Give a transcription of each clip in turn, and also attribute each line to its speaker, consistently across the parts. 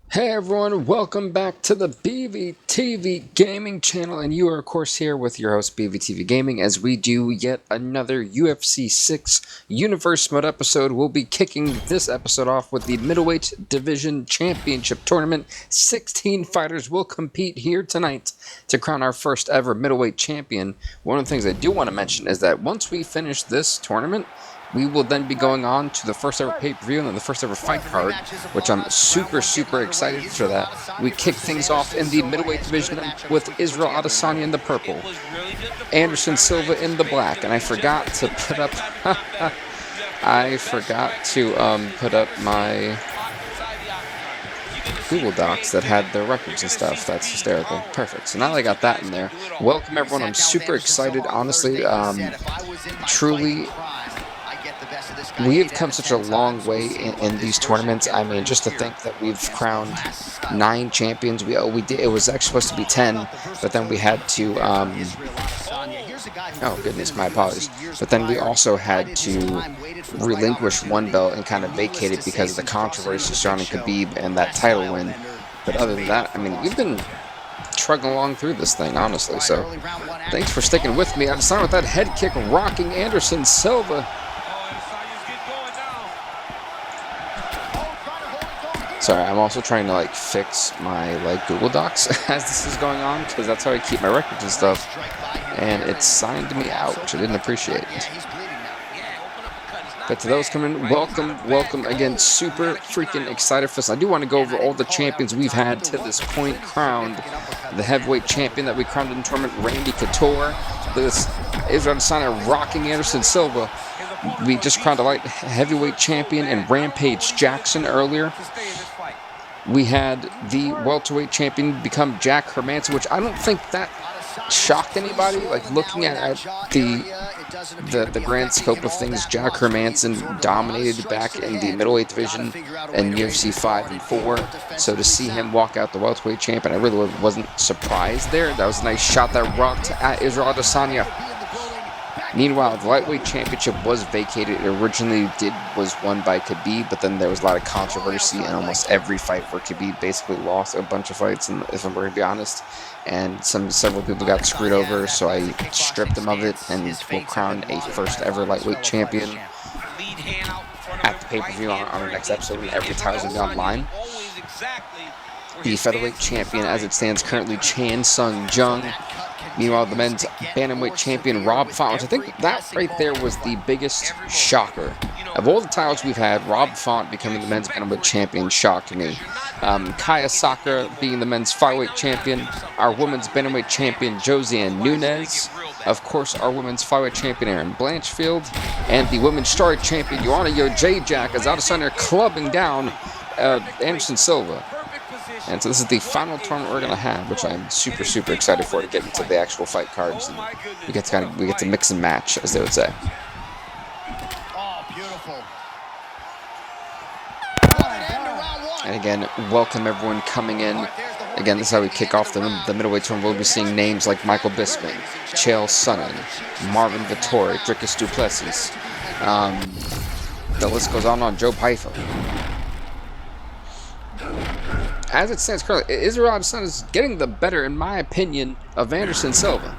Speaker 1: Hey everyone, welcome back to the BVTV Gaming channel, and you are of course here with your host BVTV Gaming as we do yet another UFC 6 Universe Mode episode. We'll be kicking this episode off with the Middleweight Division Championship Tournament. 16 fighters will compete here tonight to crown our first ever Middleweight Champion. One of the things I do want to mention is that once we finish this tournament, we will then be going on to the first ever pay-per-view and then the first ever fight card, which I'm super excited for that. We kick things off in the middleweight division with Israel Adesanya in the purple, Anderson Silva in the black, and I forgot to put up put up my Google Docs that had their records and stuff. That's hysterical. Perfect. So now I got that in there. Welcome everyone. I'm super excited, honestly. Truly, we have come such a long way in these tournaments. I mean, just to think that we've crowned 9 champions. We did. It was actually supposed to be 10, but then we had to. Oh goodness, my apologies. But then we also had to relinquish one belt and kind of vacate it because of the controversy surrounding Khabib and that title win. But other than that, I mean, we've been trugging along through this thing, honestly. So thanks for sticking with me. I'm starting with that head kick, rocking Anderson Silva. Sorry, I'm also trying to fix my Google Docs as this is going on, because that's how I keep my records and stuff. And it signed me out, which I didn't appreciate. But to those coming in, welcome again. Super freaking excited for this. I do want to go over all the champions we've had to this point crowned. The heavyweight champion that we crowned in the tournament, Randy Couture. This Israel Adesanya rocking Anderson Silva. We just crowned a light heavyweight champion in Rampage Jackson earlier. We had the welterweight champion become Jack Hermanson, which I don't think that shocked anybody. Looking at the grand scope of things, Jack Hermanson dominated back in the middleweight division in UFC 5 and 4. So to see him walk out the welterweight champion, I really wasn't surprised there. That was a nice shot that rocked at Israel Adesanya. Meanwhile, the lightweight championship was vacated. It originally was won by Khabib, but then there was a lot of controversy in almost every fight where Khabib basically lost a bunch of fights, and if I'm going to be honest, and several people got screwed over, so I stripped them of it and will crown a first ever lightweight champion at the pay-per-view on our next episode when every title's going to be online. The featherweight champion, as it stands currently, Chan Sung Jung. Meanwhile, the men's bantamweight champion, Rob Font, which I think that right there was the biggest shocker. Of all the titles we've had, Rob Font becoming the men's bantamweight champion shocked me. Kaya Sakura being the men's flyweight champion. Our women's bantamweight champion, Josiane Nunes. Of course, our women's flyweight champion, Erin Blanchfield. And the women's strawweight champion, Joanna Jędrzejczyk, as Adesanya clubbing down Anderson Silva. And so this is the final tournament we're going to have, which I'm super excited for, to get into the actual fight cards. And we get to mix and match, as they would say. And again, welcome everyone coming in. Again, this is how we kick off the middleweight tournament. We'll be seeing names like Michael Bisping, Chael Sonnen, Marvin Vettori, Dricus Du Plessis. The list goes on. Joe Pyfer. As it stands currently, Israel Adesanya is getting the better, in my opinion, of Anderson Silva.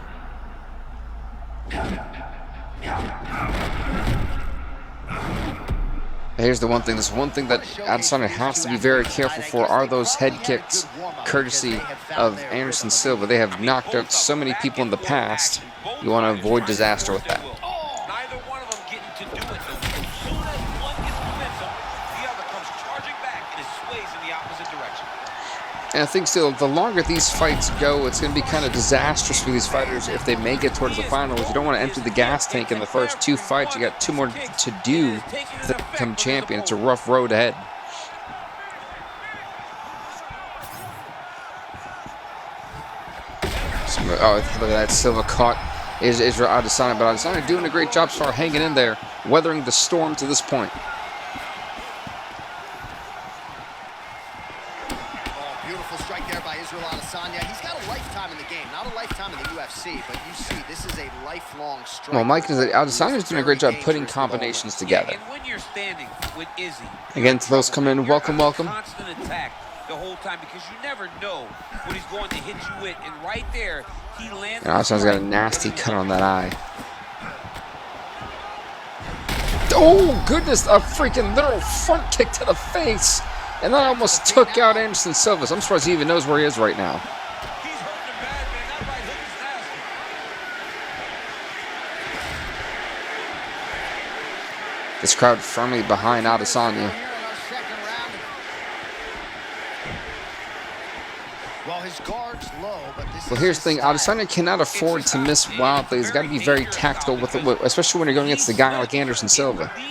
Speaker 1: Here's the one thing. This one thing that Adesanya has to be very careful for are those head kicks, courtesy of Anderson Silva. They have knocked out so many people in the past. You want to avoid disaster with that. And I think still, the longer these fights go, it's going to be kind of disastrous for these fighters if they make it towards the finals. You don't want to empty the gas tank in the first 2 fights. You got 2 more to do to become champion. It's a rough road ahead. Oh, look at that. Silva caught Israel Adesanya, but Adesanya doing a great job so far, hanging in there, weathering the storm to this point.
Speaker 2: But you see, this is a lifelong strike.
Speaker 1: Well, Mike, Adesanya's doing a great job putting combinations together. Again, to those coming in, welcome.
Speaker 3: the whole time because you never know what he's going to hit you with. And right there, he lands.
Speaker 1: And Adesanya's got a nasty cut on that eye. Oh, goodness, a freaking literal front kick to the face. And that almost took out Anderson Silva. I'm surprised he even knows where he is right now.
Speaker 3: He's hurting him bad, man. That right hook is nasty.
Speaker 1: This crowd firmly behind Adesanya.
Speaker 2: Well, his guard's low, but this
Speaker 1: Well, here's the thing. Adesanya cannot afford to miss wildly. He's got to be very tactical with it, especially when you're going against a guy like Anderson Silva.
Speaker 3: And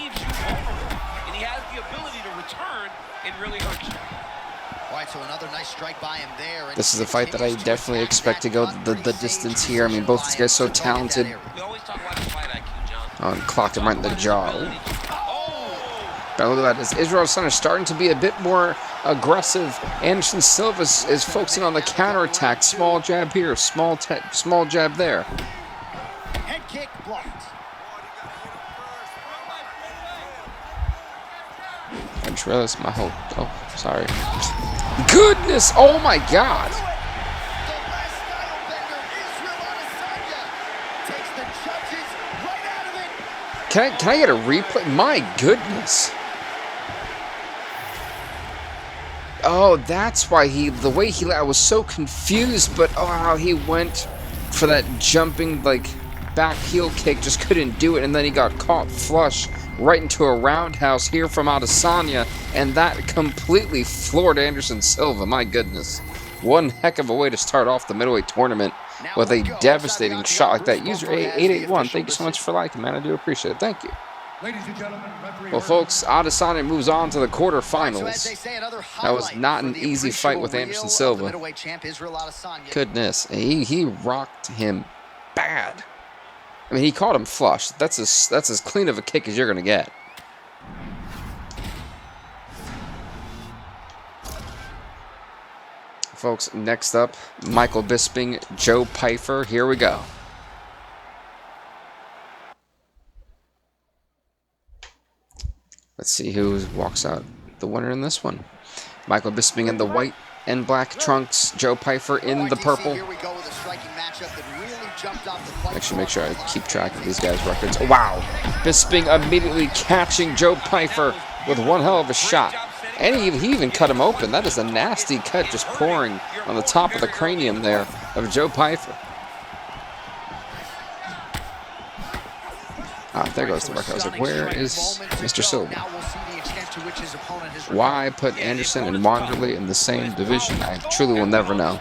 Speaker 3: he has the ability to return and really hurt you.
Speaker 2: All right, so another nice strike by him there.
Speaker 1: This is a fight that I definitely expect to go the distance here. I mean, both these guys so talented.
Speaker 3: We always talk about his fight IQ, John.
Speaker 1: Oh, and clocked him right in the jaw. But look at that. As Israel Adesanya starting to be a bit more aggressive. Anderson Silva is focusing on the counterattack. Small jab here, small jab there.
Speaker 2: Head kick blocked.
Speaker 1: I just realized my whole... Oh, sorry. Goodness! Oh my God!
Speaker 2: The last style bender, Israel Adesanya, takes the judges right out of it.
Speaker 1: Can I get a replay? My goodness! Oh, that's why the way he... I was so confused, but oh, how he went for that jumping, like, back heel kick, just couldn't do it, and then he got caught flush right into a roundhouse here from Adesanya, and that completely floored Anderson Silva. My goodness. One heck of a way to start off the middleweight tournament with a devastating shot like that. User 881, thank you so much for liking, man. I do appreciate it. Thank you.
Speaker 4: Ladies and gentlemen,
Speaker 1: Well, folks, Adesanya moves on to the quarterfinals. That was not an easy fight with Anderson Silva. Goodness, he rocked him bad. I mean, he caught him flush. That's as clean of a kick as you're gonna get. Folks, next up, Michael Bisping, Joe Pyfer. Here we go. Let's see who walks out the winner in this one. Michael Bisping in the white and black trunks. Joe Pyfer in the purple. Actually, make sure I keep track of these guys' records. Oh, wow. Bisping immediately catching Joe Pyfer with one hell of a shot. And he even cut him open. That is a nasty cut just pouring on the top of the cranium there of Joe Pyfer. Ah, there goes the record. I was like, where is Mr. Silva? Why put Anderson and Wanderley in the same division? I truly will never know.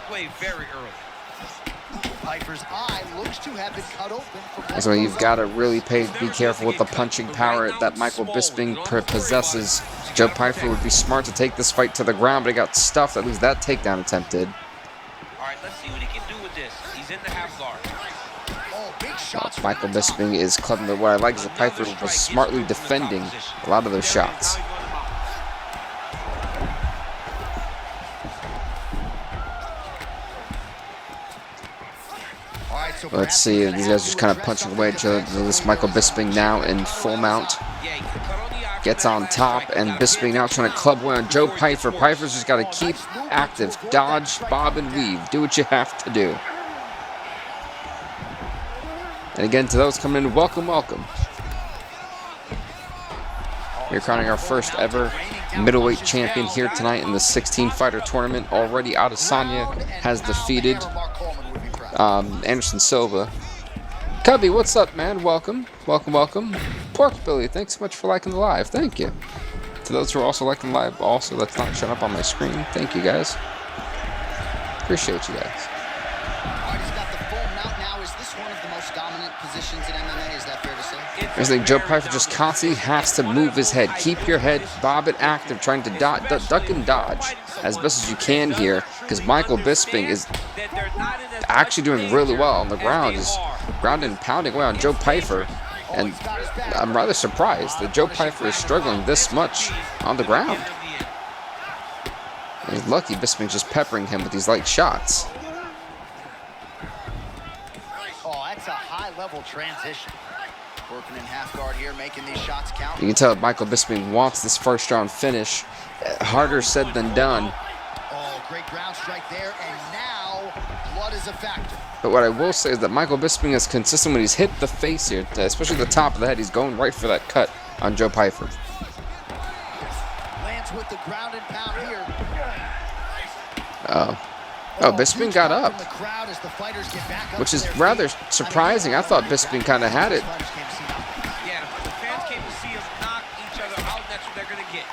Speaker 1: So you've got to really be careful with the punching power that Michael Bisping possesses. Joe Pyfer would be smart to take this fight to the ground, but he got stuffed. At least that takedown attempt did.
Speaker 3: All right, let's see what he can do with this. He's in the half guard.
Speaker 1: Michael Bisping is clever. What I like is that Pyfer was smartly defending a lot of those shots. Let's see, these guys are just kind of punching away at each other. This Michael Bisping now in full mount. Gets on top, and Bisping now trying to club away on Joe Pyfer. Pyfer's just got to keep active. Dodge, bob, and weave. Do what you have to do. And again, to those coming in, welcome, welcome. We're crowning our first ever middleweight champion here tonight in the 16-fighter tournament. Already, Adesanya has defeated Anderson Silva. Cubby, what's up, man? Welcome, welcome, welcome. Pork Billy, thanks so much for liking the live. Thank you. To those who are also liking the live, also, that's not showing up on my screen. Thank you, guys. Appreciate you guys. There's the Joe Pyfer just constantly has to move his head. Keep your head, bob it active, trying to duck and dodge as best as you can here, because Michael Bisping is actually doing really well on the ground. He's grounding and pounding away on Joe Pyfer, and I'm rather surprised that Joe Pyfer is struggling this much on the ground. And he's lucky Bisping's just peppering him with these light shots.
Speaker 2: Oh, that's a high-level transition. Working in half guard here, making these shots count.
Speaker 1: You can tell Michael Bisping wants this first round finish. Harder said than done.
Speaker 2: Great ground strike there, and now blood is a factor.
Speaker 1: But what I will say is that Michael Bisping is consistent when he's hit the face here, especially the top of the head. He's going right for that cut on Joe Pyfer.
Speaker 2: Lands with the ground and pound here.
Speaker 1: Oh, Bisping got up, which is rather surprising. I thought Bisping kind of had it.
Speaker 3: Yeah, the fans came to see us knock each other out, and that's what they're going to get.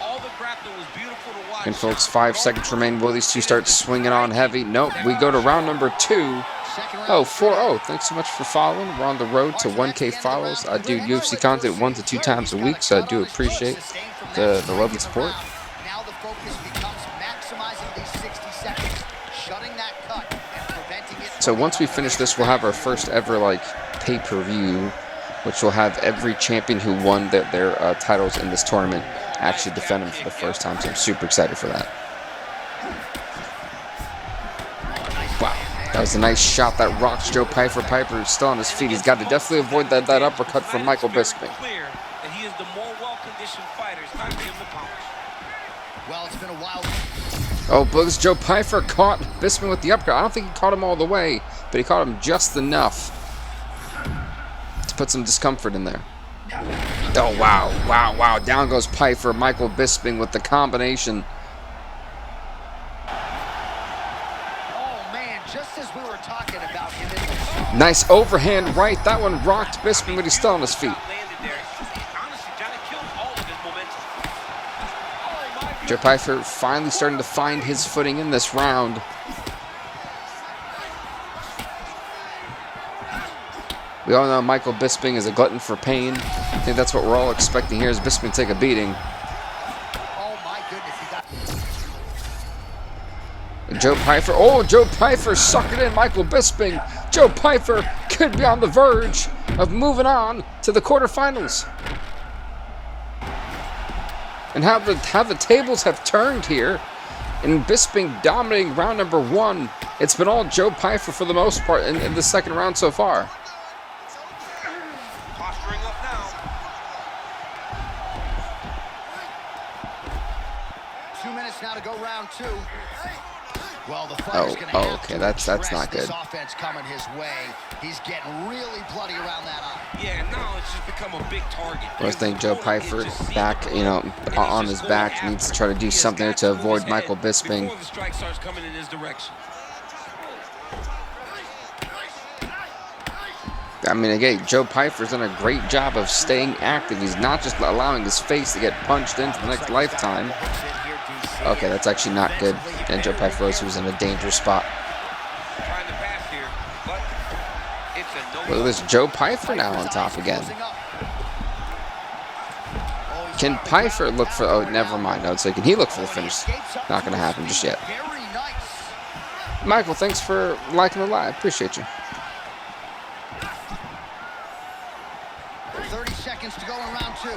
Speaker 3: All the grappling was beautiful to watch.
Speaker 1: And folks, 5 seconds remain. Will these two start swinging on heavy? Nope. We go to round number 2. Oh, 4-0. Thanks so much for following. We're on the road to 1K follows. I do UFC content 1 to 2 times a week, so I do appreciate the love and support.
Speaker 2: Now the focus becomes maximizing these 60 seconds, shutting that cut and preventing it.
Speaker 1: So once we finish this, we'll have our first ever like pay-per-view, which will have every champion who won their titles in this tournament actually defend them for the first time. So I'm super excited for that. Wow, that was a nice shot that rocks Joe Pyfer. Pyfer is still on his feet. He's got to definitely avoid that uppercut from Michael Bisping.
Speaker 3: Clear that he is the more well-conditioned fighter. It's time for him to polish.
Speaker 2: Well, it's been a while.
Speaker 1: Oh, Bugs, Joe Pyfer caught Bisping with the uppercut. I don't think he caught him all the way, but he caught him just enough to put some discomfort in there. Oh, wow, wow, wow. Down goes Pyfer. Michael Bisping with the combination.
Speaker 2: Oh, man, just as we were talking about him.
Speaker 1: Nice overhand right. That one rocked Bisping, but he's still on his feet. Joe Pyfer finally starting to find his footing in this round. We all know Michael Bisping is a glutton for pain. I think that's what we're all expecting here is Bisping take a beating.
Speaker 2: Oh my goodness, he got...
Speaker 1: Joe Pyfer, oh, Joe Pyfer sucked it in. Michael Bisping. Joe Pyfer could be on the verge of moving on to the quarterfinals. And how the tables have turned here, and Bisping dominating round number 1. It's been all Joe Pyfer for the most part in the second round so far.
Speaker 3: Posturing up now.
Speaker 2: 2 minutes now to go round 2. Well, the fighter's gonna have
Speaker 1: okay,
Speaker 2: to
Speaker 1: that's
Speaker 2: address
Speaker 1: not good.
Speaker 2: This offense coming his way. He's getting really bloody around that eye.
Speaker 3: Yeah, now it's just become a big target.
Speaker 1: I think Joe Pyfer back, on his back needs to try to do something there to avoid Michael Bisping.
Speaker 3: Before the strike starts coming in his direction.
Speaker 1: I mean, again, Joe Pyfer's done a great job of staying active. He's not just allowing his face to get punched into the next lifetime. Okay, that's actually not good. And Joe Pyfer was in a dangerous spot.
Speaker 3: Trying to pass here, but it's a no.
Speaker 1: Look at this, Joe Pyfer now on top again. Can Pyfer look for... Oh, never mind. I was like, can he look for the finish? Not going to happen just yet. Michael, thanks for liking the live. Appreciate you.
Speaker 2: 30 seconds to go in round 2.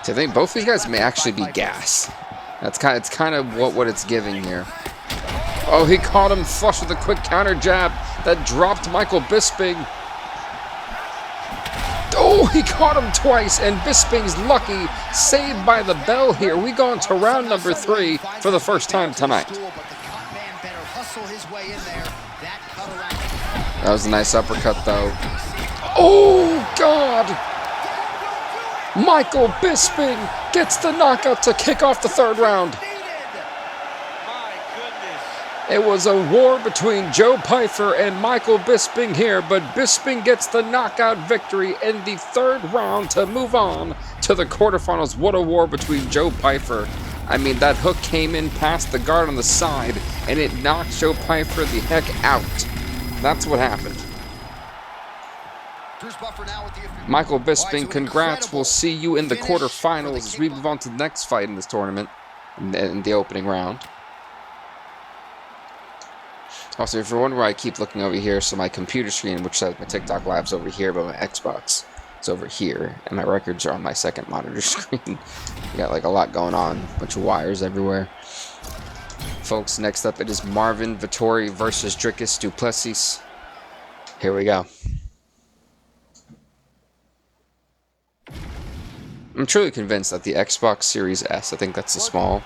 Speaker 1: So I think both these guys may actually be gas. It's kind of what it's giving here. Oh, he caught him flush with a quick counter jab that dropped Michael Bisping. Oh, he caught him twice, and Bisping's lucky, saved by the bell here. We go into round number 3 for the first time tonight. That was a nice uppercut, though. Oh, God! Michael Bisping gets the knockout to kick off the 3rd round.
Speaker 3: My goodness.
Speaker 1: It was a war between Joe Pyfer and Michael Bisping here, but Bisping gets the knockout victory in the 3rd round to move on to the quarterfinals. What a war between Joe Pyfer. I mean, that hook came in past the guard on the side, and it knocked Joe Pyfer the heck out. That's what happened. Michael Bisping, congrats. We'll see you in the quarterfinals as we move on to the next fight in this tournament, in the opening round. Also, if you're wondering why I keep looking over here, so my computer screen, which says my TikTok Live's over here, but my Xbox is over here, and my records are on my second monitor screen. We got like a lot going on, a bunch of wires everywhere. Folks, next up it is Marvin Vettori versus Dricus Du Plessis. Here we go. I'm truly convinced that the Xbox Series S, I think that's the small,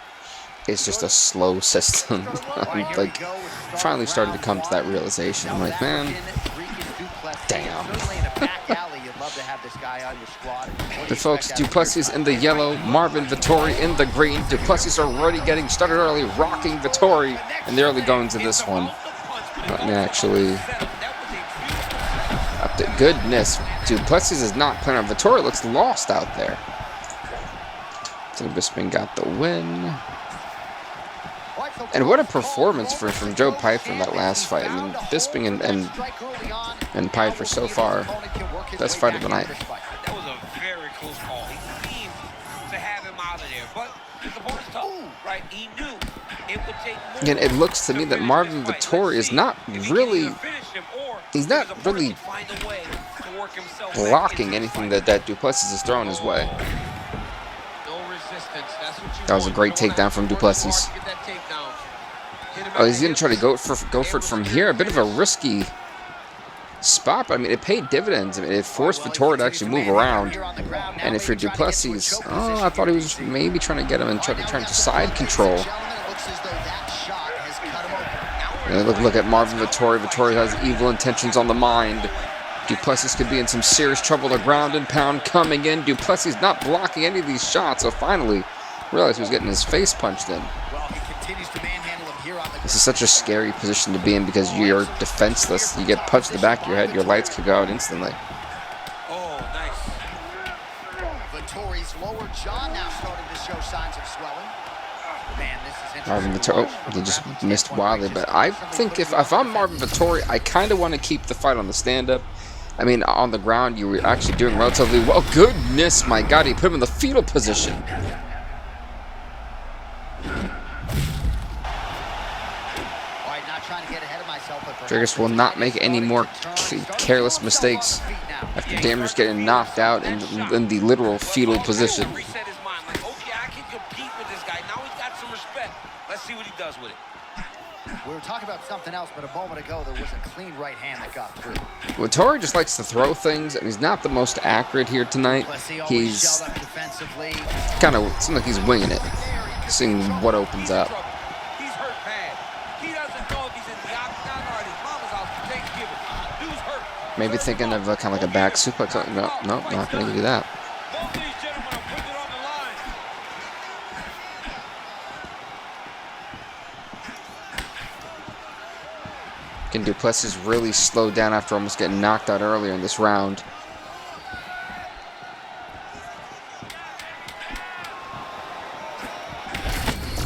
Speaker 1: is just a slow system. I'm like finally starting to come to that realization. I'm like, man, damn. But folks, Du Plessis in the yellow, Marvin Vettori in the green. Du Plessis already getting started early, rocking Vettori in the early goings of this one. Let me actually... Up to goodness, Du Plessis is not playing on. Vettori looks lost out there. So Bisping got the win. And what a performance from Joe Pyfer in that last fight. I mean, Bisping and Pyfer so far, best fight of the night.
Speaker 3: That was a very close call. He seemed to have him out of there, but his opponent's tough, right? He knew it would take more.
Speaker 1: Again, it looks to me that Marvin Vettori is not really, he's not really blocking anything that Du Plessis is throwing his way. That was a great takedown from Du Plessis. Oh, he's going to try to go for it from here. A bit of a risky spot, but I mean, it paid dividends. I mean, it forced Vettori to actually move around. And if you're Du Plessis, oh, I thought he was maybe trying to get him and trying to side control. And look at Marvin Vettori. Vettori has evil intentions on the mind. Du Plessis could be in some serious trouble. The ground and pound coming in. Du Plessis not blocking any of these shots. So finally, realized he was getting his face punched in. This is such a scary position to be in because you're defenseless. You get punched in the back of your head, your lights could go out instantly.
Speaker 3: Oh, nice.
Speaker 2: Vettori's lower jaw now starting to show signs of swelling. Man, this is
Speaker 1: Marvin Vettori, oh, he just missed wildly. But I think if I'm Marvin Vettori, I kind of want to keep the fight on the stand-up. I mean, on the ground, you were actually doing relatively well. Goodness, my God, he put him in the fetal position. Dricus will not make any more careless mistakes after damn just getting knocked out in the literal fetal position.
Speaker 3: Reset his mind, like, okay, I can compete with this guy. Now he's got some respect. Let's see what he does with it.
Speaker 2: We were talking about something else, but a moment ago there was a clean right hand that got through.
Speaker 1: Vettori just likes to throw things, and he's not the most accurate here tonight. He's kind of seems like he's winging it, seeing what opens up.
Speaker 3: He's hurt bad. He doesn't know if he's in the octagon or at his mama's house for Thanksgiving. Dude's hurt.
Speaker 1: Maybe thinking of kind of like a back suplex. No, not going to do that.
Speaker 3: Both these gentlemen are putting it on the line.
Speaker 1: Can Du Plessis really slow down after almost getting knocked out earlier in this round?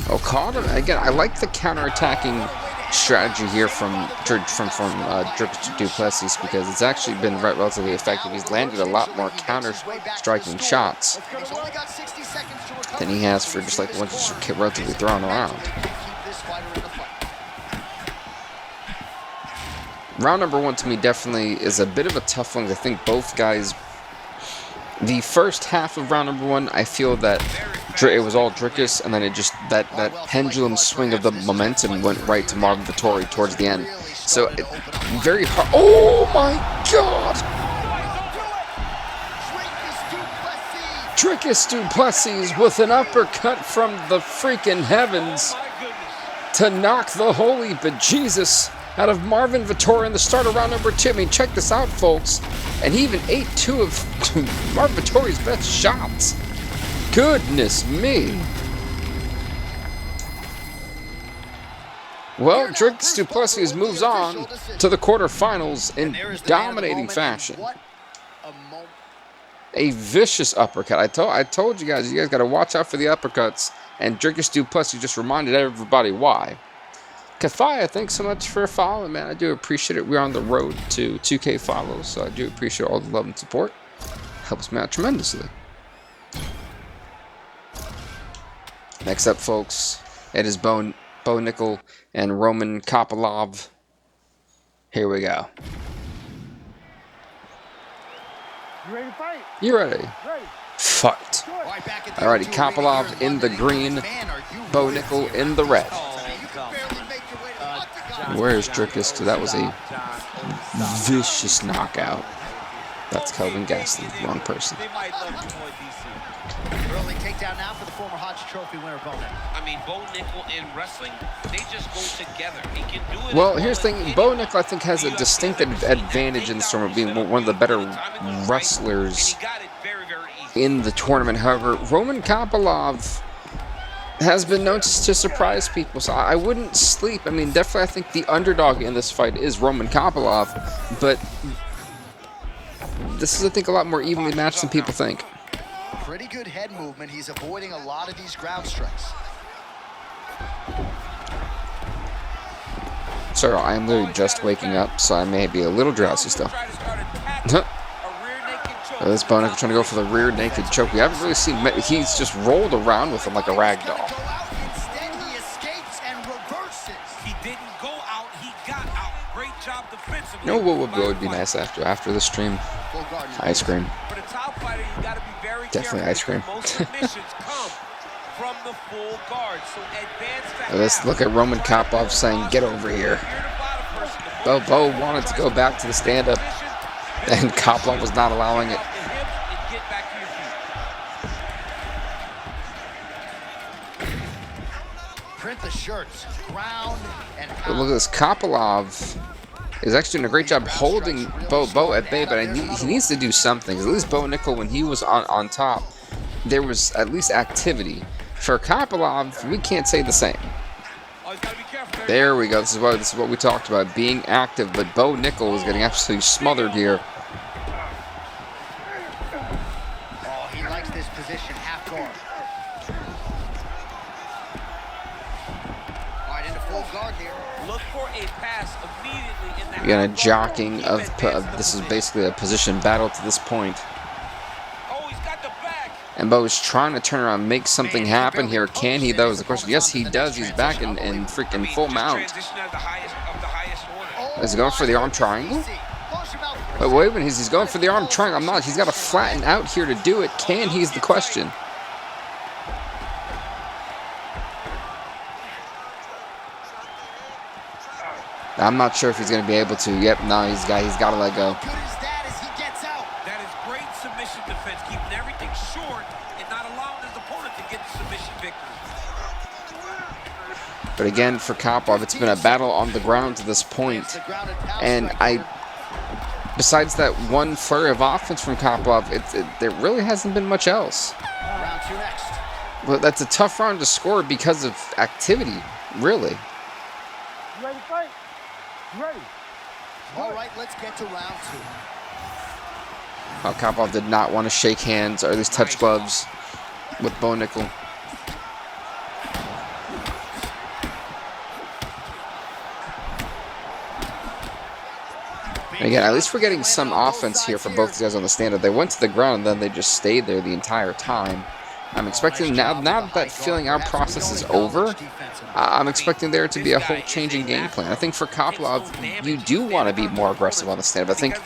Speaker 1: Oh, caught him again. I like the counter-attacking strategy here from Dricus Du Plessis because it's actually been relatively effective. He's landed a lot more counter-striking shots than he has for just like ones just relatively thrown around. Round number one to me definitely is a bit of a tough one. I think both guys, the first half of round number one, I feel that it was all Dricus, and then it just, that pendulum swing of the momentum went right to Marvin Vettori towards the end. So, very hard. Oh my God! Dricus Du Plessis with an uppercut from the freaking heavens to knock the holy bejesus out of Marvin Vettori in the start of round number two. I mean, check this out, folks. And he even ate two of Marvin Vettori's best shots. Goodness me. Well, Dricus Du Plessis moves on to the quarterfinals in dominating fashion. A vicious uppercut. I told you guys got to watch out for the uppercuts. And Dricus Du Plessis just reminded everybody why. Kathaya, thanks so much for following, man. I do appreciate it. We're on the road to 2K follows, so I do appreciate all the love and support. Helps me out tremendously. Next up, folks, it is Bo Nickal and Roman Kopylov. Here we go.
Speaker 4: You ready to fight?
Speaker 1: You ready?
Speaker 4: Ready.
Speaker 1: Fight. Alrighty, Kopylov in the green, Bo Nickal in the red. Where is Dricus? Because that was a vicious knockout. That's Kelvin Gaston, wrong person.
Speaker 2: takedown now for the former Hodge Trophy winner, Bo Nickal.
Speaker 3: I mean, Bo Nickal in wrestling, they just go together. He can do it.
Speaker 1: Well, here's the thing. Bo Nickal, I think, has a distinct advantage in this tournament, being one of the better wrestlers in the tournament. However, Roman Kopylov has been known to surprise people, so I wouldn't sleep. I mean, definitely, I think the underdog in this fight is Roman Kopylov, but this is, I think, a lot more evenly matched than people think.
Speaker 2: Pretty good head movement. He's avoiding a lot of these ground strikes.
Speaker 1: Sorry, I am literally just waking up, so I may be a little drowsy still. This Bo Nickal trying to go for the rear naked choke. We haven't really seen. He's just rolled around with him like a rag doll.
Speaker 2: Instead, he escapes and reverses.
Speaker 3: He didn't go out, he got out. Great job defensively.
Speaker 1: You know what would be nice after the stream? Ice cream.
Speaker 3: For the top fighter, you got to be very
Speaker 1: Definitely ice cream.
Speaker 3: Most submissions come from the full guard. So advance to
Speaker 1: Let's look at Roman Kopylov saying, "Get over here." Bo wanted to go back to the stand-up, and Kopylov was not allowing it.
Speaker 2: Print the shirts, ground and
Speaker 1: But look at this. Kopylov is actually doing a great job holding Bo at bay, but he needs to do something. At least Bo Nickal, when he was on top, there was at least activity. For Kopylov, we can't say the same. There we go. This is what we talked about, being active. But Bo Nickal is getting absolutely smothered here.
Speaker 2: oh, he likes this position, half guard. All right, into full guard here.
Speaker 3: Look for a pass immediately in the
Speaker 1: We got a jockeying of this is basically a position battle to this point.
Speaker 3: Oh, he's got the back.
Speaker 1: And Bo is trying to turn around, make something happen here. Can he, though, is the question. Yes, he does. He's back in freaking full mount. Is he going for the arm triangle? But wait a minute, he's going for the arm triangle. I'm not. He's got to flatten out here to do it. Can he is the question. I'm not sure if he's going to be able to. Yep, no, he's got to let go.
Speaker 2: Good as that as he gets out.
Speaker 3: That is great submission defense, keeping everything short and not allowing his opponent to get the submission victory.
Speaker 1: But again, for Kopylov, it's been a battle on the ground to this point. And besides that one flurry of offense from Kopylov, there really hasn't been much else.
Speaker 2: Round two next.
Speaker 1: But that's a tough round to score because of activity, really.
Speaker 4: You ready to fight? You ready?
Speaker 2: All right, let's get to round two.
Speaker 1: Kopylov did not want to shake hands or at least touch gloves with Bo Nickal. And again, at least we're getting some offense here for both these guys on the stand-up. They went to the ground and then they just stayed there the entire time. I'm expecting now that feeling out process is over, I'm expecting there to be a whole change in game plan. I think for Kopylov, you do want to be more aggressive on the stand-up. I think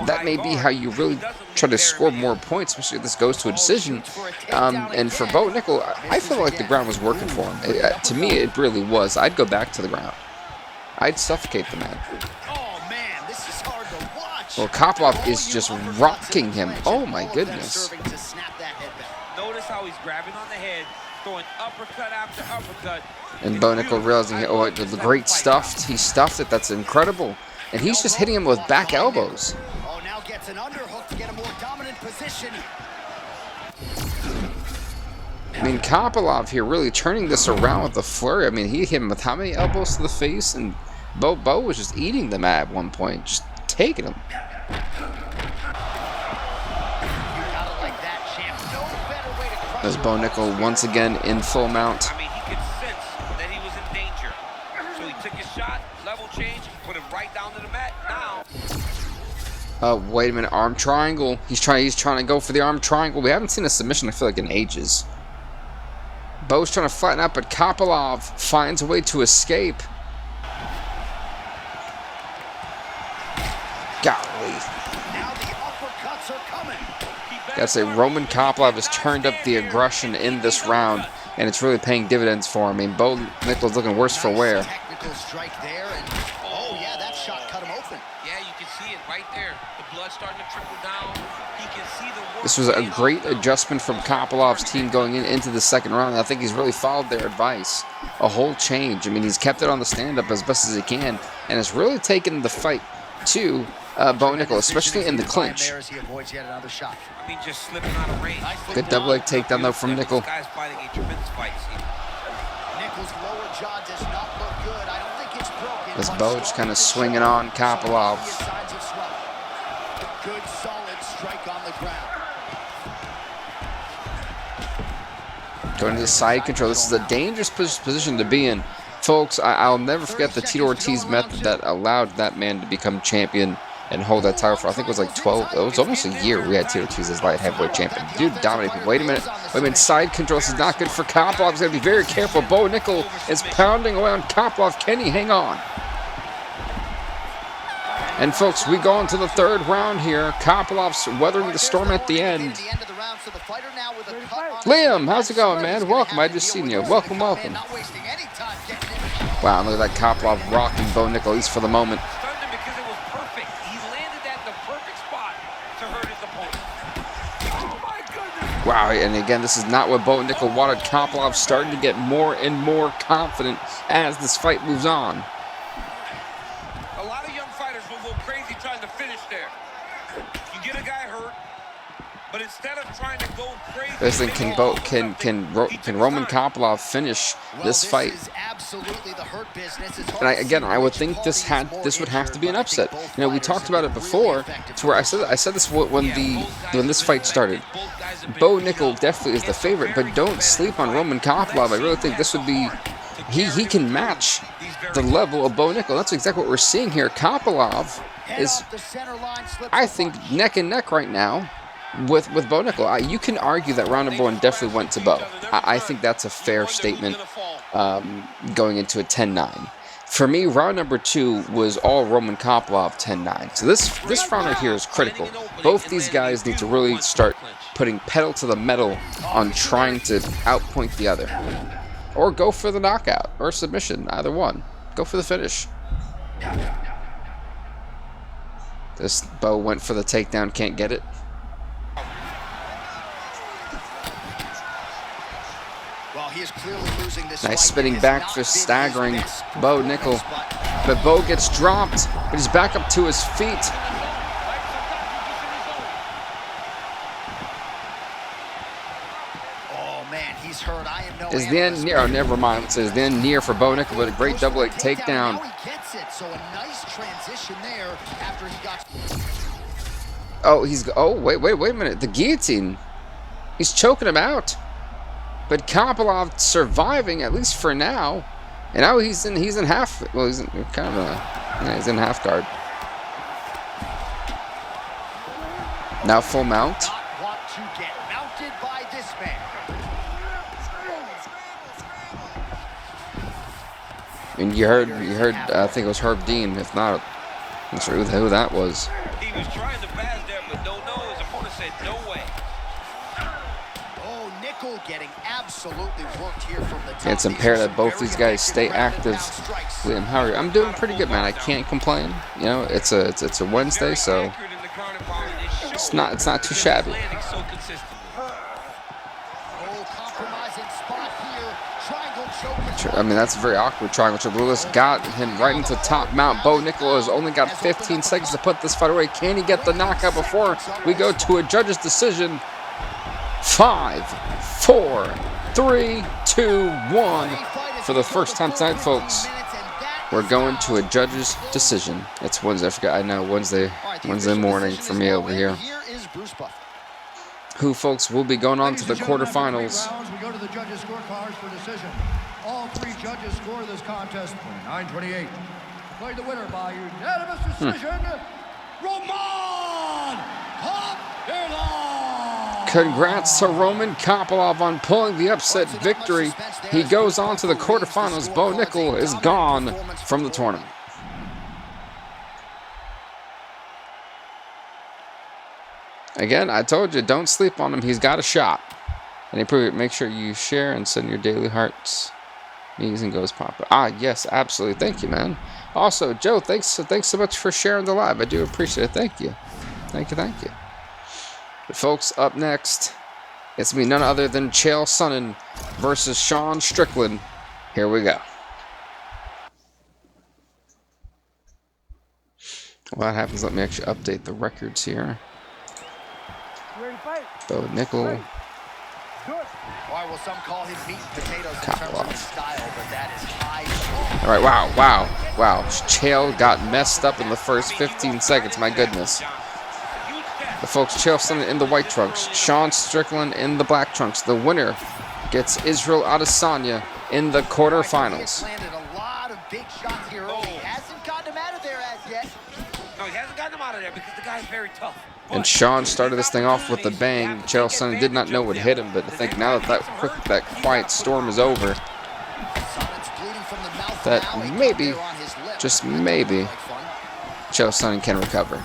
Speaker 1: that may be how you really try to score more points, especially if this goes to a decision. And for Bo Nickal, I feel like the ground was working for him. To me, it really was. I'd go back to the ground. I'd suffocate the man. Well, Kopylov is just rocking him. Oh my goodness.
Speaker 3: Notice how he's grabbing on the head, throwing uppercut after uppercut.
Speaker 1: And Bo Nickal realizing, oh, the great stuffed. He stuffed it. That's incredible. And he's just hitting him with back elbows.
Speaker 2: Oh, now gets an underhook to get a more dominant position.
Speaker 1: I mean, Kopylov here really turning this around with the flurry. I mean, he hit him with how many elbows to the face? And Bo was just eating them at one point, just taking them. As Bo Nickal once again in full mount.
Speaker 3: I mean, he could sense that he was in danger. So he took his shot, level change, put him right down to the mat. Now.
Speaker 1: Oh, wait a minute, arm triangle. He's trying to go for the arm triangle. We haven't seen a submission, I feel like, in ages. Bo's trying to flatten out, but Kopylov finds a way to escape. Golly.
Speaker 2: Now the uppercuts are coming.
Speaker 1: Gotta say, Roman Kopylov has turned up the aggression in this round, and it's really paying dividends for him. I mean, Bo Nickal's looking worse for wear.
Speaker 2: Technical strike there, and oh yeah, that shot cut him open.
Speaker 3: Yeah, you can see it right there. The blood starting to trickle down. He can
Speaker 1: This was a great adjustment from Kopilov's team going into the second round. I think he's really followed their advice. A whole change. I mean, he's kept it on the stand-up as best as he can, and has really taken the fight to Bo Nickal, especially in the clinch. Good double leg takedown, though, from Nickal. This Bo just kind of swinging on Kopylov.
Speaker 2: Good solid strike on the ground.
Speaker 1: Going to the side control. This is a dangerous position to be in. Folks, I'll never forget the Tito Ortiz method that allowed that man to become champion and hold that title for, I think it was like 12, it was almost a year we had Tito Ortiz as light heavyweight champion. Dude dominated. Wait a minute. Side control. This is not good for Kopylov. He's got to be very careful. Bo Nickal is pounding away on Kopylov. Can he hang on? And folks, we go into the third round here. Kopilov's weathering the storm at the end. Liam, how's it going, man? Welcome. I just seen you. Welcome, welcome. Wow, look at that Kopylov rocking Bo Nickal, at least for the moment. Wow, and again, this is not what Bo Nickal wanted. Kopylov starting to get more and more confident as this fight moves on.
Speaker 3: But instead of trying to go crazy,
Speaker 1: Listen, can Roman Kopylov finish this fight? And I would think this would have to be an upset. You know, we talked about it before, to where I said this when this fight started. Bo Nickal definitely is the favorite, but don't sleep on Roman Kopylov. I really think this would be he can match the level of Bo Nickal. That's exactly what we're seeing here. Kopylov is, I think, neck and neck right now with Bo Nickal. You can argue that round number one definitely went to Bo. I think that's a fair statement going into a 10-9. For me, round number two was all Roman Kopylov 10-9. So this round right here is critical. Both these guys need to really start putting pedal to the metal on trying to outpoint the other. Or go for the knockout or submission, either one. Go for the finish. This Bo went for the takedown, can't get it. Nice spinning back fist, staggering Bo Nickal. But Bo gets dropped, but he's back up to his feet.
Speaker 2: Oh man, he's hurt. I am no
Speaker 1: Is the end near? Oh, never mind. It says the end near for Bo Nickal, but a great double leg takedown.
Speaker 2: Now he gets it. So a nice transition there after he got.
Speaker 1: Oh, wait a minute. The guillotine. He's choking him out. But Kopylov surviving, at least for now. And now he's in half. Well, he's in kind of he's in half guard. Now full mount.
Speaker 2: Not want to get mounted by this man.
Speaker 1: And you heard. I think it was Herb Dean. If not, I'm not sure who that was.
Speaker 3: he was trying to pass there, but no. His opponent said no way.
Speaker 2: Oh, Nickal getting absolutely worked here from the top.
Speaker 1: It's imperative that both these guys stay active. Liam, how are you? I'm doing pretty good, man. I can't complain. You know, it's a Wednesday, so it's not too shabby. I mean, that's a very awkward triangle choke. Lewis got him right into top mount. Bo Nickal has only got 15 seconds to put this fight away. Can he get the knockout before we go to a judge's decision? 5, 4, 3, 2, 1. For the first time tonight, folks, we're going to a judge's decision. It's Wednesday. I forgot. I know Wednesday morning for me over here. Who, folks, will be going on to the quarterfinals.
Speaker 4: We go to the judges' scorecards for decision. All three judges score this contest 29-28. Played the winner by unanimous decision, Roman Kopylov.
Speaker 1: Congrats to Roman Kopylov on pulling the upset victory. He goes on to the quarterfinals. Bo Nickal is gone from the tournament. Again, I told you, don't sleep on him. He's got a shot. And make sure you share and send your daily hearts. Knees and goes pop. Yes, absolutely. Thank you, man. Also, Joe, thanks so much for sharing the live. I do appreciate it. Thank you. Thank you. But folks, up next, it's me none other than Chael Sonnen versus Sean Strickland. Here we go. Well, that happens. Let me actually update the records here. So Nickal.
Speaker 2: Why will some call him meat and potatoes in terms of his style, but that is high.
Speaker 1: All right, wow. Chael got messed up in the first 15 seconds. My goodness. The folks, Chael Sonnen in the white trunks, Sean Strickland in the black trunks. The winner gets Israel Adesanya in the quarterfinals.
Speaker 2: Landed a lot of big shots here early. Hasn't gotten him out of there as yet.
Speaker 3: No, he hasn't gotten him out of there because the guy's very tough.
Speaker 1: And Sean started this thing off with a bang. Chael Sonnen did not know what hit him, but I think now that that quiet storm is over, that maybe, just maybe, Chael Sonnen can recover.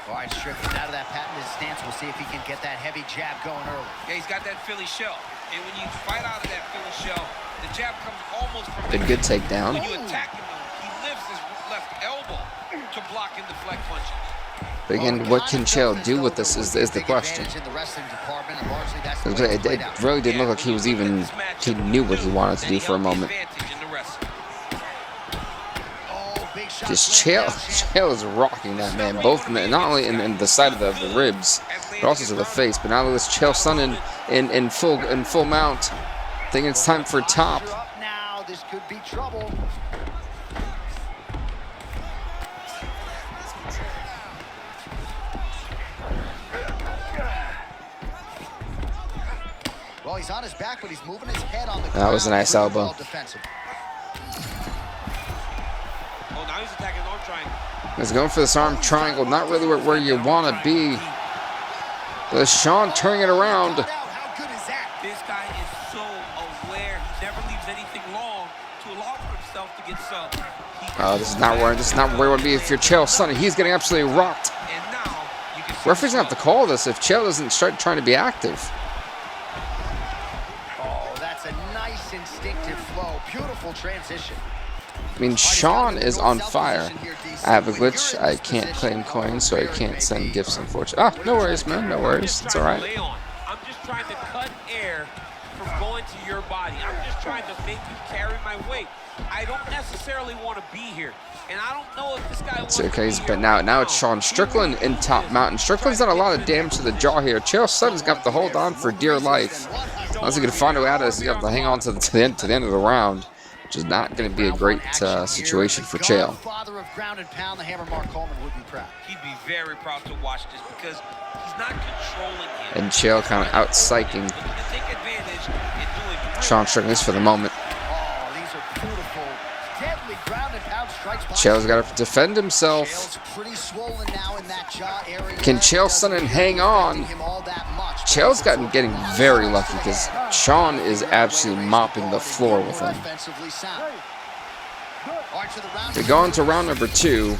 Speaker 2: All right, Strickland out of that patented stance. We'll see if he can get that heavy jab going early.
Speaker 3: Yeah, he's got that Philly shell. And when you fight out of that Philly shell, the jab comes almost from
Speaker 1: A good takedown.
Speaker 3: When you attack him, he lifts his left elbow to block and deflect punches.
Speaker 1: But again, what can Chael do with this is the question. It really didn't look like he knew what he wanted to do for a moment. Just Chael is rocking that man, both not only in the side of the ribs, but also to the face. But now look at this Chael Sonnen in full mount. I think it's time for top.
Speaker 2: Now this could be trouble. Well, he's on his back, but he's moving his head on the ground.
Speaker 1: That was a nice elbow.
Speaker 3: Oh, now he's attacking arm triangle.
Speaker 1: He's going for this arm triangle, not really where you want to be. But Sean turning it around.
Speaker 2: How good is that?
Speaker 3: This guy is so aware. He never leaves anything long to allow for himself to get subbed.
Speaker 1: Oh, this is not where you want to be if you're Chael Sonnen. He's getting absolutely rocked.
Speaker 3: And now you can
Speaker 1: Referee's gonna have to call this if Chael doesn't start trying to be active.
Speaker 2: Instinctive flow, beautiful transition.
Speaker 1: I mean, Sean is on fire. I have a glitch. I can't claim coins, so I can't send gifts, unfortunately. Ah, no worries, man. No worries. It's all right.
Speaker 3: I'm just trying to cut air from going to your body. I'm just trying to make you carry my weight. I don't necessarily want to be here, and I don't know if this guy wants to be here.
Speaker 1: But now it's Sean Strickland in top mountain. Strickland's done a lot of damage to the jaw here. Chael Sonnen's got to hold on for dear life. Unless he can find a way out of this, he's got to hang on to the end of the round, which is not going to be a great situation for Chael.
Speaker 2: Father of ground and pound, the Hammer Mark Coleman would be proud.
Speaker 3: He'd be very proud to watch this because he's not controlling him.
Speaker 1: And Chael kind of out-psyching Sean Strickland, at least for the moment.
Speaker 2: Oh, these are beautiful, deadly ground and pound strikes.
Speaker 1: Chael's got to defend himself.
Speaker 2: Chael's pretty swollen now in that jaw area.
Speaker 1: Can Chael Sonnen hang on? Chael's getting very lucky because Sean is absolutely mopping the floor with him. We go into round number 2.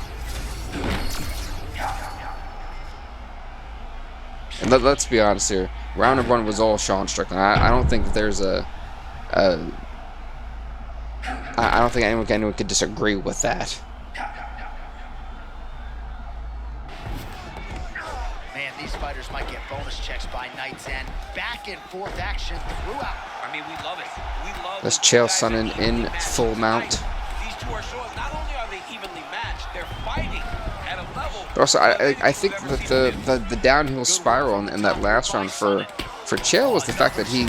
Speaker 1: And let's be honest here. Round number 1 was all Sean Strickland. I don't think there's I don't think anyone could disagree with that.
Speaker 2: Man, these fighters might get bonus checks by night's end. Back and forth action throughout.
Speaker 3: I mean, we love it. We love
Speaker 1: That's Chael Sonnen in full mount.
Speaker 3: These two are showing not only are they evenly matched, they're fighting at a level.
Speaker 1: But also, I think that the downhill spiral in that last round for Chael was the fact that he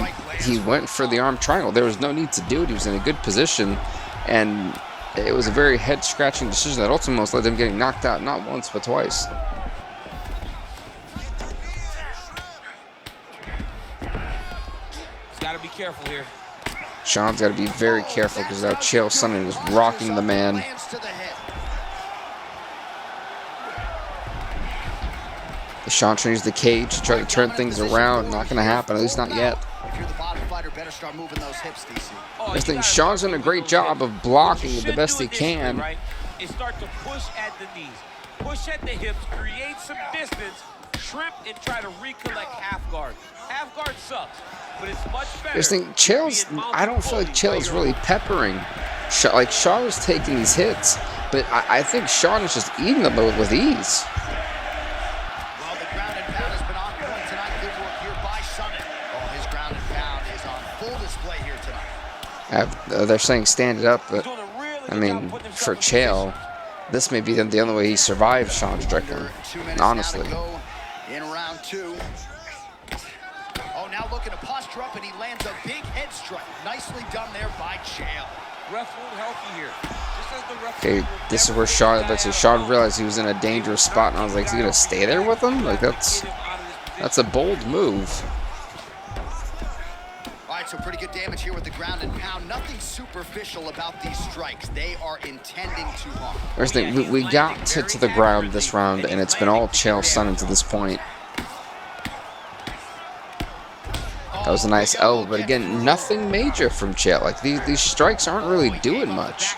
Speaker 1: went for the arm triangle. There was no need to do it. He was in a good position, and it was a very head-scratching decision that ultimately led him getting knocked out not once but twice.
Speaker 3: Got to be careful here.
Speaker 1: Sean's got to be very careful because now Chael Sonnen is rocking the man. Sean trying to use the cage to try to turn things around. Not going to happen, at least not yet. I think Sean's doing a great job of blocking it the best he can.
Speaker 3: Is start to push at the knees, push at the hips, create some distance, shrimp, and try to recollect half guard. Half guard sucks, but it's much better.
Speaker 1: I just think I don't feel like Chael's really peppering. Like Sean was taking these hits, but I think Sean is just eating them with ease.
Speaker 2: Well, the ground and pound has been
Speaker 1: They're saying stand it up, but I mean, for Chael, this may be the only way he survives Sean Strickland, honestly.
Speaker 2: In round 2. Oh, now looking to posture up, and he lands a big head strike. Nicely done there by Chael.
Speaker 3: Ref won't help you here. Just as the ref
Speaker 1: Okay, this is where Sean realized he was in a dangerous spot, and I was like, is he gonna stay there with him? Like, that's a bold move.
Speaker 2: All right, so pretty good damage here with the ground and pound. Nothing superficial about these strikes. They are intending to harm.
Speaker 1: Here's the thing, we got to the ground this round, and it's been all Chael Sonnen to this point. That was a nice elbow, but again, nothing major from Chael. Like, these strikes aren't really doing much.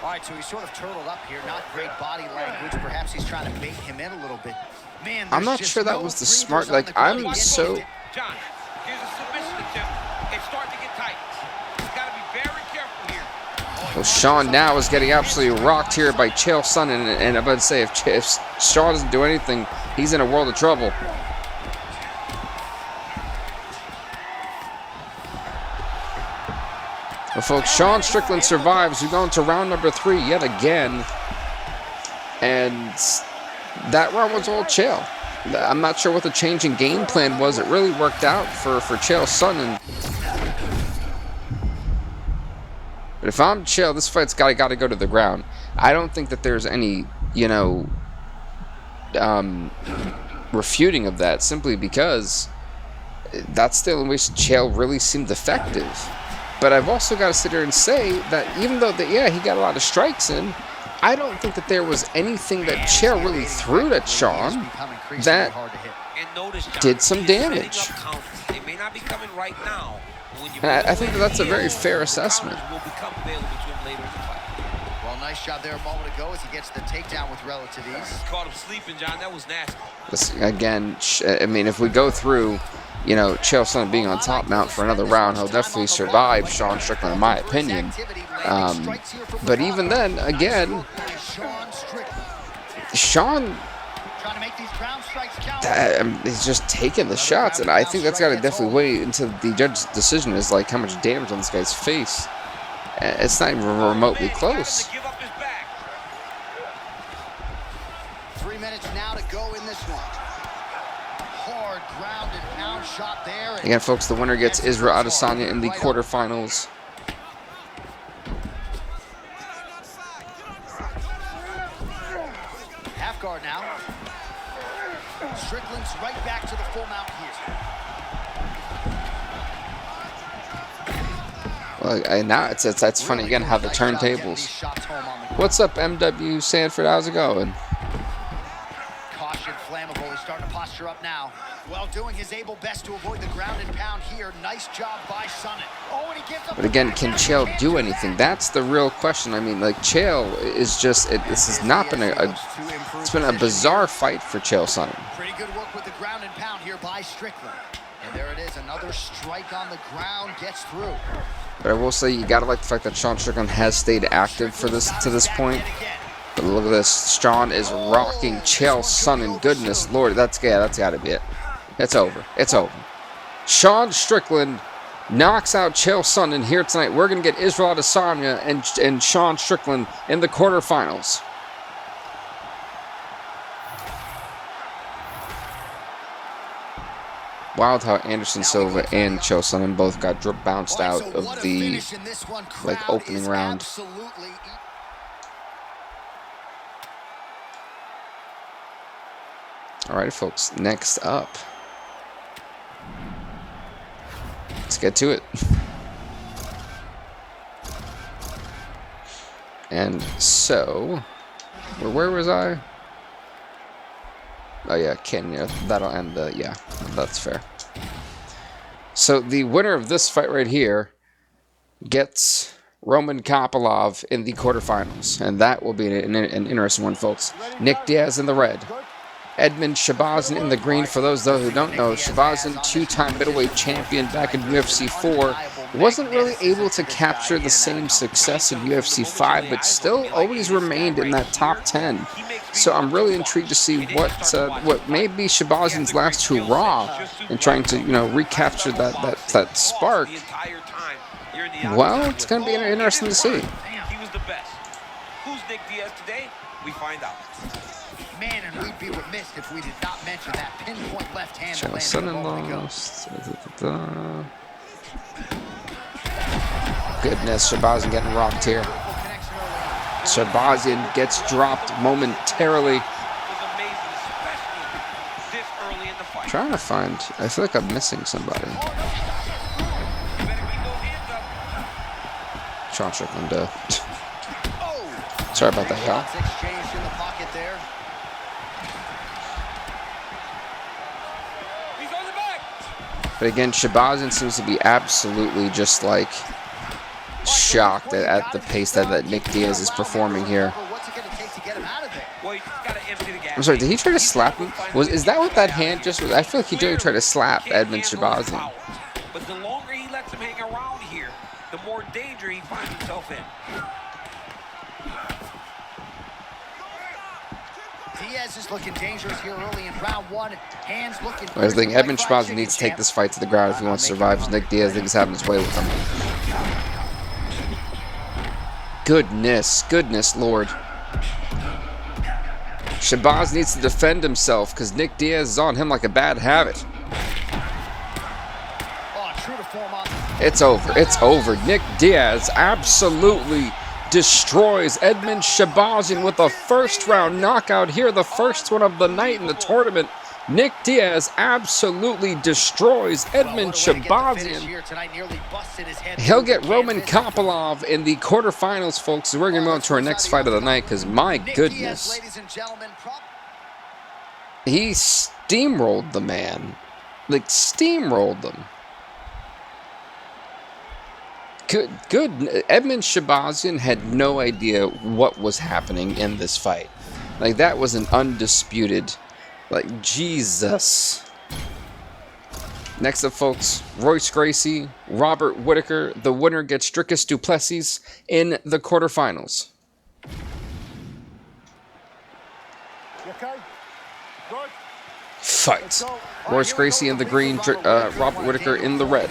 Speaker 2: All right, so he's sort of turtled up here. Not great body language. Perhaps he's trying to bait him in a little bit. Man,
Speaker 1: I'm not sure that was the smart. Like, I'm so.
Speaker 3: John, here's a submission attempt. It's starting to get tight. He's got to be very careful here.
Speaker 1: Well, Sean now is getting absolutely rocked here by Chael Sonnen, and I'm about to say, if Sean doesn't do anything, he's in a world of trouble. Well, folks, Sean Strickland survives. We're going to round number 3 yet again. And that round was all Chael. I'm not sure what the change in game plan was. It really worked out for Chael Sonnen. But if I'm Chael, this fight's got to go to the ground. I don't think that there's any, you know, refuting of that, simply because that's still in which Chael really seemed effective. But I've also got to sit here and say that even though, yeah, he got a lot of strikes in, I don't think that there was anything that Chael really threw at Sean that did some damage. And I think that that's a very fair assessment.
Speaker 2: Well, nice job there a moment ago as he gets the takedown with relative ease.
Speaker 3: Caught him sleeping, John. That was nasty.
Speaker 1: This, again, I mean, if we go through, you know, Chael Sonnen being on top mount for another round, he'll definitely survive Sean Strickland, in my opinion. But even then, again, Sean, he's just taking the shots, and I think that's got to definitely weigh into the judge's decision, is like how much damage on this guy's face. It's not even remotely close.
Speaker 2: 3 minutes now to go in this one. Hard ground and pound shot there.
Speaker 1: Again, folks, the winner gets Israel Adesanya in the quarterfinals.
Speaker 2: Half guard now. Strickland's right back to the full mount here.
Speaker 1: Well, now it's funny again how the turntables. What's up, MW Sanford? How's it going?
Speaker 2: Caution, flammable. He's starting to posture up now. Well, doing his able best to avoid the ground and pound here. Nice job by Sonnen. Oh, and he gives up.
Speaker 1: But again, can Chael do anything? That's the real question. I mean, like, Chael is just, this has not been it's been a bizarre fight for Chael Sonnen.
Speaker 2: Pretty good work with the ground and pound here by Strickland. And there it is, another strike on the ground, gets through.
Speaker 1: But I will say, you gotta like the fact that Sean Strickland has stayed active to this point. But look at this, Sean is rocking Chael Sonnen. Goodness Lord, that's gotta be it. It's over. It's over. Sean Strickland knocks out Chael Sonnen here tonight. We're gonna get Israel Adesanya and Sean Strickland in the quarterfinals. Wild how Anderson Silva and Chael Sonnen both got bounced out of the opening round. All right, folks. Next up, let's get to it. And so, where was I? Oh yeah, Cannonier. That'll end the, yeah, that's fair. So the winner of this fight right here gets Roman Kopylov in the quarterfinals. And that will be an interesting one, folks. Nick Diaz in the red. Edmen Shabazyan in the green. For those, though, who don't know, Shabazyan, two-time middleweight champion back in UFC 4, wasn't really able to capture the same success in UFC 5, but still always remained in that top 10. So I'm really intrigued to see what may be Shabazyan's last hurrah in trying to, you know, recapture that spark. Well, it's going to be interesting to see.
Speaker 3: He was the best. Who's Nick Diaz today? We find out.
Speaker 2: Man, and we'd be remiss if we did not mention that pinpoint left hand.
Speaker 1: Chael Sonnen lost. Goodness, Shabazyan getting rocked here. Shabazyan gets dropped momentarily. Trying to find. I feel like I'm missing somebody. Sean Strickland. Sorry about that, y'all. But again, Shabazyan seems to be absolutely just like shocked at the pace that Nick Diaz is performing here. I'm sorry, did he try to slap him? Is that what that hand just was? I feel like he did try to slap Edmen Shabazyan.
Speaker 3: But the longer he lets him hang around here, the more danger he finds himself in.
Speaker 2: Diaz is looking dangerous here early in round one. Hands looking.
Speaker 1: I think Edmen Shabazyan needs to take this fight to the ground if he wants to survive. Nick Diaz thinks he's having his way with him. Goodness Lord. Shabazz needs to defend himself because Nick Diaz is on him like a bad habit. It's over. Nick Diaz absolutely destroys Edmen Shabazyan with a first-round knockout here, the first one of the night in the tournament. Nick Diaz absolutely destroys Edmen Shabazyan. He'll get Roman Kopylov in the quarterfinals, folks. We're going to go on to our next fight of the night because, my goodness, he steamrolled the man. Like, steamrolled them. Good. Edmen Shabazyan had no idea what was happening in this fight. Like, that was an undisputed, like, Jesus. Next up, folks, Royce Gracie, Robert Whittaker. The winner gets Dricus Du Plessis in the quarterfinals. Fight. Royce Gracie in the green, Robert Whittaker in the red.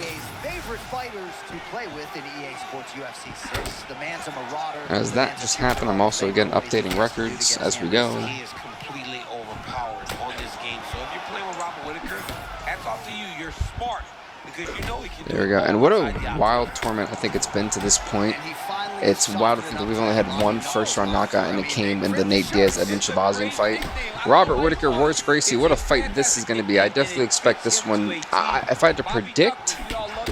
Speaker 1: As that just happened, I'm also again updating records as we go.
Speaker 3: He is completely overpowered on this game. So if you're playing with Robert Whittaker, hats off to you. You're smart because you know he can.
Speaker 1: There we go. And what a wild tournament I think it's been to this point. It's wild to think that we've only had one first-round knockout, and it came in the Nate Diaz Edmen Shabazyan fight. Robert Whittaker, Royce Gracie. What a fight this is going to be. I definitely expect this one. If I had to predict,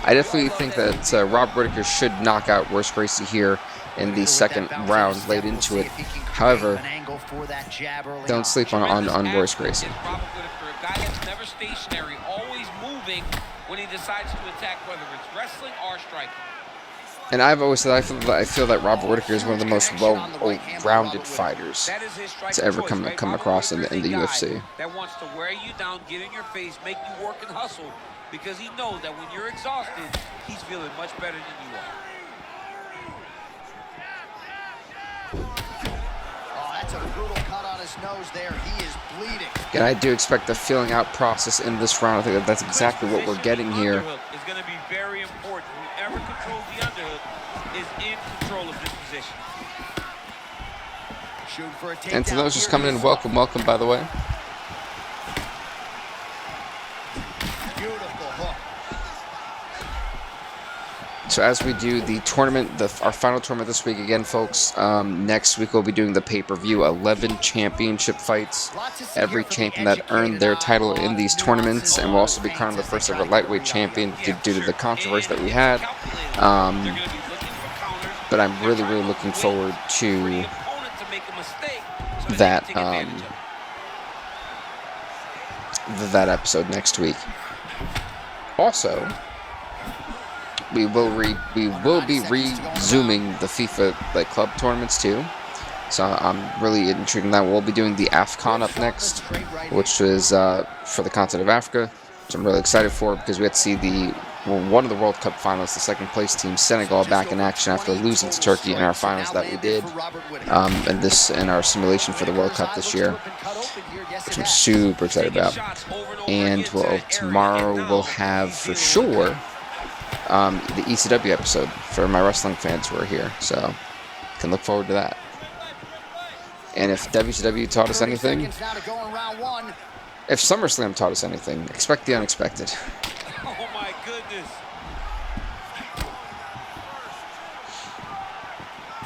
Speaker 1: I definitely think that Robert Whittaker should knock out Royce Gracie here in the second round, late into it. However, don't sleep on Royce Gracie.
Speaker 3: Robert Whittaker, a guy that's never stationary, always moving when he decides to attack, whether it's wrestling or striking.
Speaker 1: And I've always said I feel that Robert Whittaker is one of the most well-rounded fighters to ever come across in the UFC.
Speaker 3: That wants to wear you down, get in your face, make you work and hustle, because he knows that when you're exhausted, he's feeling much better than you are.
Speaker 2: Oh, that's a brutal cut on his nose there. He is bleeding.
Speaker 1: And I do expect the feeling out process in this round. I think that's exactly what we're getting here.
Speaker 3: It's going to be very important. Whoever controls the underhook is in control of this position.
Speaker 1: And to those just coming in, welcome, by the way. So as we do the tournament, our final tournament this week again, folks, next week we'll be doing the pay-per-view 11 championship fights. Every champion that earned their title in these tournaments, and we'll also be crowning the first ever lightweight champion due to the controversy that we had. But I'm really looking forward to that that episode next week. Also, we will be resuming the FIFA club tournaments too. So I'm really intrigued in that. We'll be doing the AFCON up next, which is for the continent of Africa, which I'm really excited for because we had to see the one of the World Cup finalists, the second place team, Senegal, back in action after losing to Turkey in our finals that we did, in our simulation for the World Cup this year, which I'm super excited about. And tomorrow we'll have for sure the ECW episode for my wrestling fans who are here, so can look forward to that. And if WCW taught us anything, if SummerSlam taught us anything, expect the unexpected.
Speaker 3: Oh my goodness.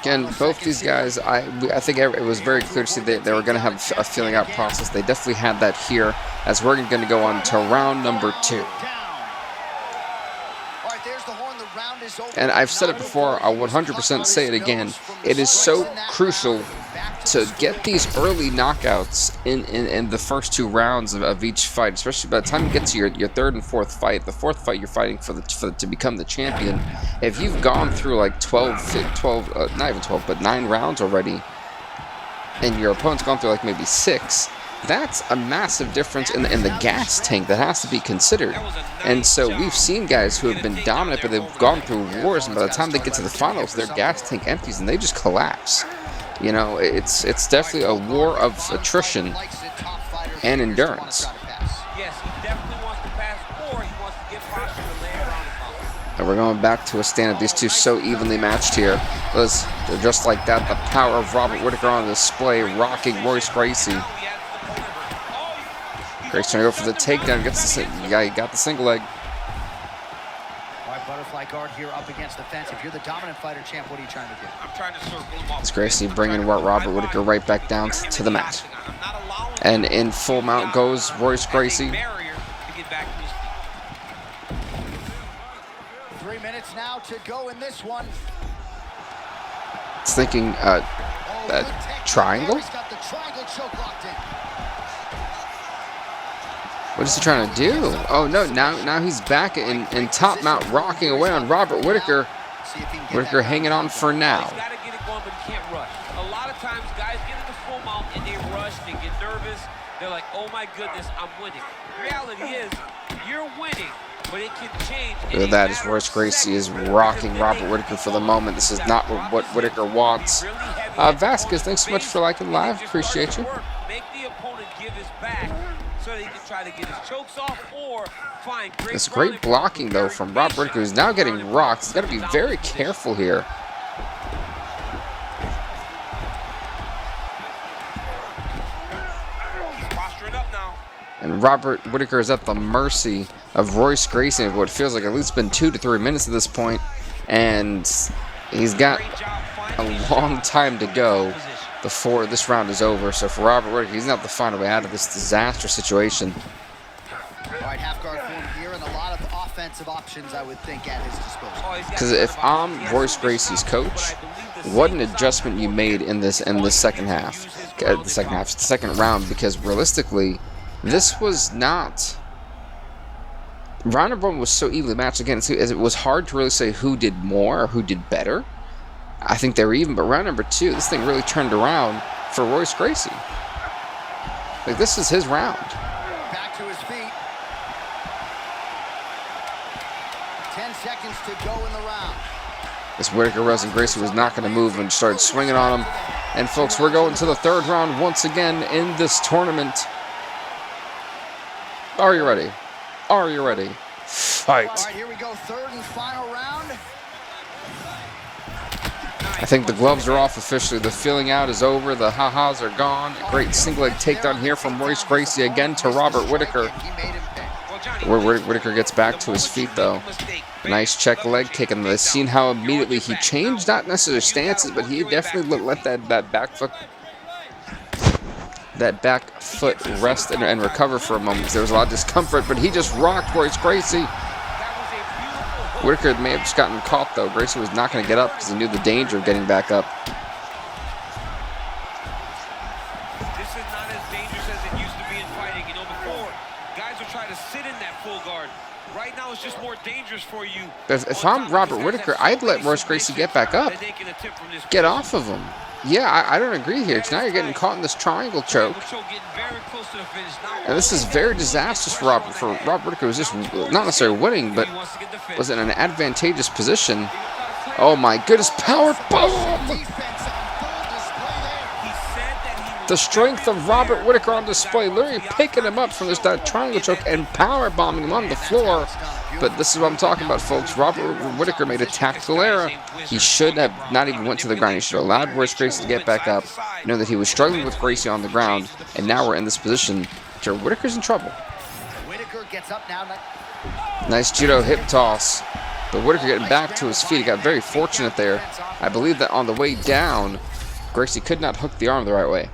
Speaker 1: Again, both these guys, I think it was very clear to see they were going to have a feeling out process. They definitely had that here, as we're going to go on to round number 2. And I've said it before, I'll 100% say it again. It is so crucial to get these early knockouts in the first 2 rounds of each fight, especially by the time you get to your third and fourth fight. The fourth fight you're fighting to become the champion. If you've gone through like 9 rounds already, and your opponent's gone through like maybe 6, that's a massive difference in the gas tank that has to be considered. And so we've seen guys who have been dominant, but they've gone through wars, and by the time they get to the finals, their gas tank empties and they just collapse. You know, it's definitely a war of attrition and endurance.
Speaker 3: Yes, he definitely wants to pass, or he wants to get posture to land on him.
Speaker 1: And we're going back to a stand-up. These two so evenly matched here. They're just like that. The power of Robert Whittaker on display, rocking Royce Gracie. Gracie trying to go for the takedown. Gets the he got the single leg.
Speaker 2: Butterfly guard here up against the fence. If you're the dominant fighter, champ, what are you trying to do?
Speaker 3: I'm trying to circle him off.
Speaker 1: It's Gracie bringing Robert Whittaker right back down to the mat. And in full mount goes Royce Gracie.
Speaker 2: 3 minutes now to go in this one.
Speaker 1: It's thinking triangle?
Speaker 2: He's got the triangle choke locked in.
Speaker 1: What is he trying to do? Oh no, now he's back in top mount, rocking away on Robert Whittaker. Whittaker hanging on for now.
Speaker 3: He's got to get it going, but he can't rush. A lot of times guys get into full mount and they rush, they get nervous. They're like, oh my goodness, I'm winning. The reality is, you're winning, but it can change.
Speaker 1: Look at that, as Royce Gracie is rocking Robert Whittaker for the moment. This is not what Whittaker wants. Vasquez, thanks so much for liking live. Appreciate you.
Speaker 3: Make the opponent give his back so that he can try to get his chokes off or find great.
Speaker 1: It's great blocking though from Robert Whittaker, who's now getting rocked. He's got to be very careful here. And Robert Whittaker is at the mercy of Royce Gracie of what feels like at least been 2 to 3 minutes at this point, and he's got a long time to go before this round is over. So for Robert Whittaker, he's going to have to find a way out of this disastrous situation.
Speaker 2: All right, half guard form here, and a lot of offensive options, I would think, at his disposal.
Speaker 1: Because if I'm Royce Gracie's coach, what an adjustment you made in this second half, the second round, because realistically, this was not. Round number 1 was so evenly matched. Again, it was hard to really say who did more or who did better. I think they were even, but round number 2, this thing really turned around for Royce Gracie. Like, this is his round.
Speaker 2: Back to his feet. 10 seconds to go in the round.
Speaker 1: This Whittaker and Gracie was not going to move and started swinging on him. And folks, we're going to the 3rd round once again in this tournament. Are you ready? Are you ready? Fight.
Speaker 2: All right, here we go. 3rd and final round.
Speaker 1: I think the gloves are off officially. The feeling out is over. The ha-has are gone. A great single leg takedown here from Royce Gracie again to Robert Whittaker. Whittaker gets back to his feet though. Nice check leg kick, and they've seen how immediately he changed, not necessarily stances, but he definitely let that back foot rest and recover for a moment. There was a lot of discomfort, but he just rocked Royce Gracie. Whittaker may have just gotten caught though. Gracie was not going to get up because he knew the danger of getting back up.
Speaker 3: This is not as dangerous as it used to be in fighting. You know, before, guys would try to sit in that full guard. Right now, it's just more dangerous for you.
Speaker 1: If I'm Robert Whittaker, I'd let Royce Gracie get back up. Get off of him. Yeah, I don't agree here. Now you're getting caught in this triangle choke. And this is very disastrous for Robert Whittaker. Was just not necessarily winning, but was in an advantageous position. Oh my goodness, power bomb! The strength of Robert Whittaker on display, literally picking him up from that triangle choke and power bombing him on the floor. But this is what I'm talking about, folks. Robert Whittaker made a tactical error. He should have not even went to the ground. He should have allowed Royce Gracie to get back up. Know that he was struggling with Gracie on the ground, and now we're in this position where Whittaker's in trouble.
Speaker 2: Whittaker gets up now.
Speaker 1: Nice judo hip toss. But Whittaker getting back to his feet. He got very fortunate there. I believe that on the way down, Gracie could not hook the arm the right way.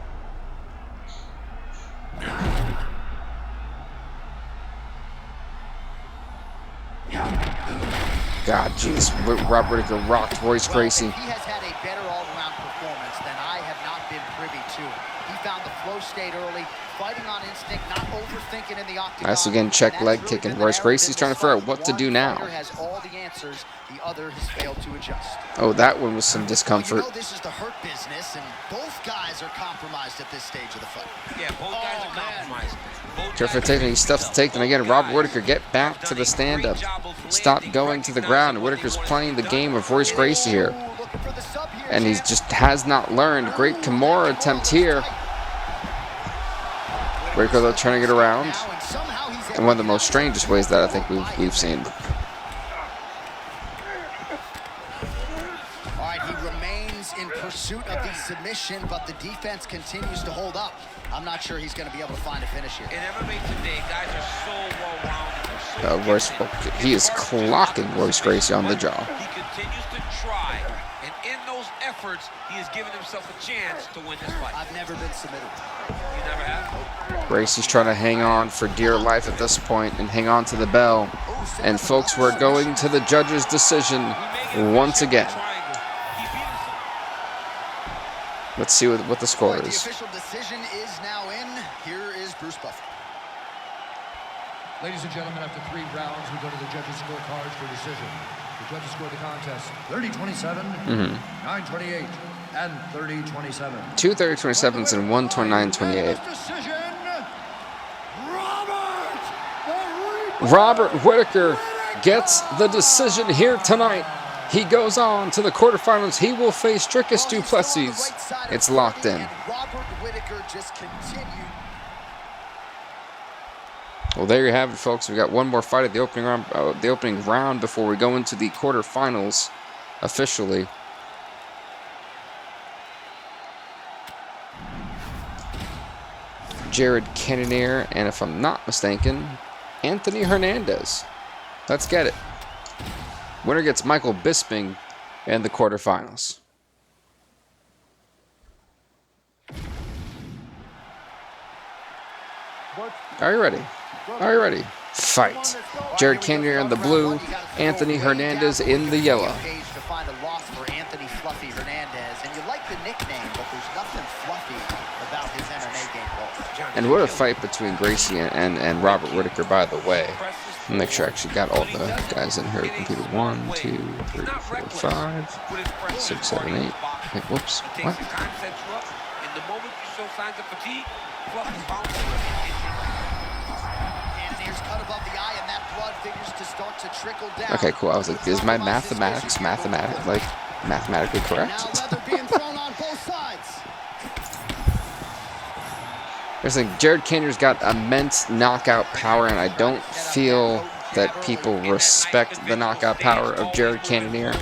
Speaker 1: God, jeez, Robert Whittaker rocked Royce Gracie.
Speaker 2: He has had a better all-around performance than I have not been privy to. He found the flow state early, fighting on instinct, not overthinking in the octagon.
Speaker 1: Nice again, check leg kick, and Royce Gracie's trying to figure out what to do now.
Speaker 2: Has all the answers, the other has failed to adjust.
Speaker 1: Oh, that one was some discomfort.
Speaker 2: You know this is the hurt business, and both guys are compromised at this stage of the fight.
Speaker 3: Yeah, both guys are compromised.
Speaker 1: Careful taking these stuff to take them again. Robert Whittaker, get back to the stand-up. Stop going to the ground. Whittaker's playing the game of Royce Gracie here. And he just has not learned. Great Kimura attempt here. Whittaker, though, turning it around. In one of the most strangest ways that I think we've seen.
Speaker 2: All right, he remains in pursuit of the submission, but the defense continues to hold up. I'm not sure he's going to be able to find a finish here.
Speaker 3: In MMA today, guys are so well-rounded.
Speaker 1: He is clocking Royce Gracie on the jaw.
Speaker 3: He continues to try, and in those efforts, he has given himself a chance to win this fight.
Speaker 2: I've never been submitted.
Speaker 3: You never have?
Speaker 1: Gracie's trying to hang on for dear life at this point and hang on to the bell. And folks, we're going to the judge's decision once again. Let's see what the score is.
Speaker 2: The official decision is now in. Here is Bruce Buffer.
Speaker 4: Ladies and gentlemen, after 3 rounds, we go to the judges' scorecards for decision. The judges scored the contest 30-27, 9-28, and 30-27.
Speaker 1: 2 30-27s and 1 29-28.
Speaker 4: Decision,
Speaker 1: Robert Whittaker gets the decision here tonight. He goes on to the quarterfinals. He will face Dricus Du Plessis. It's locked in.
Speaker 2: Robert Whittaker just continued.
Speaker 1: Well, there you have it, folks. We got one more fight at the opening round before we go into the quarterfinals officially. Jared Cannonier, and if I'm not mistaken, Anthony Hernandez. Let's get it. Winner gets Michael Bisping in the quarterfinals. Are you ready? Are you ready? Fight. Jared Cannonier in the blue, Anthony Hernandez in the yellow.
Speaker 2: To find a loss for Anthony Fluffy Hernandez, and you like the nickname, but there's nothing fluffy about his MMA game.
Speaker 1: And what a fight between Gracie and Robert Whittaker, by the way. I'll make sure I actually got all the guys in here. Computer 1, 2, 3, 4, 5, 6, 7, 8. Wait, whoops. What? Okay, cool. I was like, is my mathematics mathematically correct? There's like Jared Cannonier's got immense knockout power, and I don't feel that people respect the knockout power of Jared Cannonier.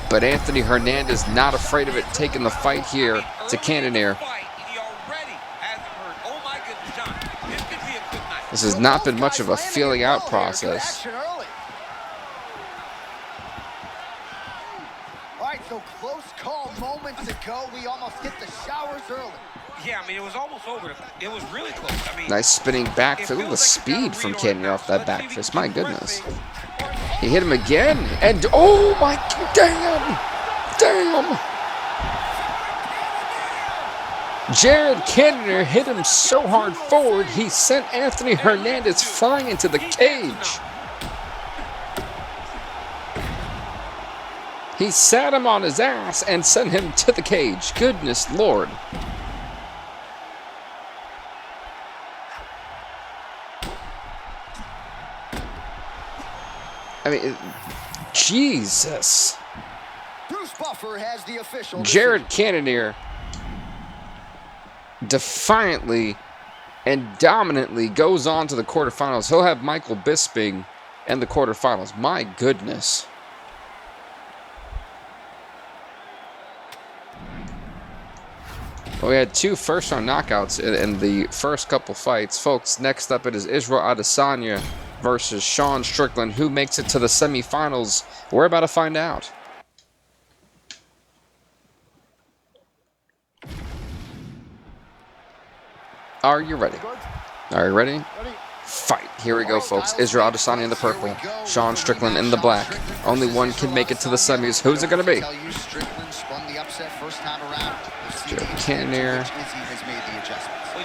Speaker 1: But Anthony Hernandez not afraid of it, taking the fight here to Cannonier. This has not been much of a feeling out process.
Speaker 2: All right, so close call moments ago. We almost hit the showers early.
Speaker 3: Yeah, I mean, it was almost over. It was really close. I mean,
Speaker 1: nice spinning back fist. Look at the speed from Cannonier off that back fist. My goodness. He hit him again. And, oh my, damn. Damn. Jared Cannonier hit him so hard forward, he sent Anthony Hernandez flying into the cage. He sat him on his ass and sent him to the cage. Goodness Lord. I mean, Jesus.
Speaker 2: Bruce Buffer has the official
Speaker 1: Jared Cannonier defiantly and dominantly goes on to the quarterfinals. He'll have Michael Bisping in the quarterfinals. My goodness. Well, we had 2 first-round knockouts in the first couple fights. Folks, next up it is Israel Adesanya versus Sean Strickland. Who makes it to the semifinals? We're about to find out. Are you ready? Are you ready? Fight. Here we go, folks. Israel Adesanya in the purple. Sean Strickland in the black. Only one can make it to the semis. Who's it going to be? Jared Cannonier.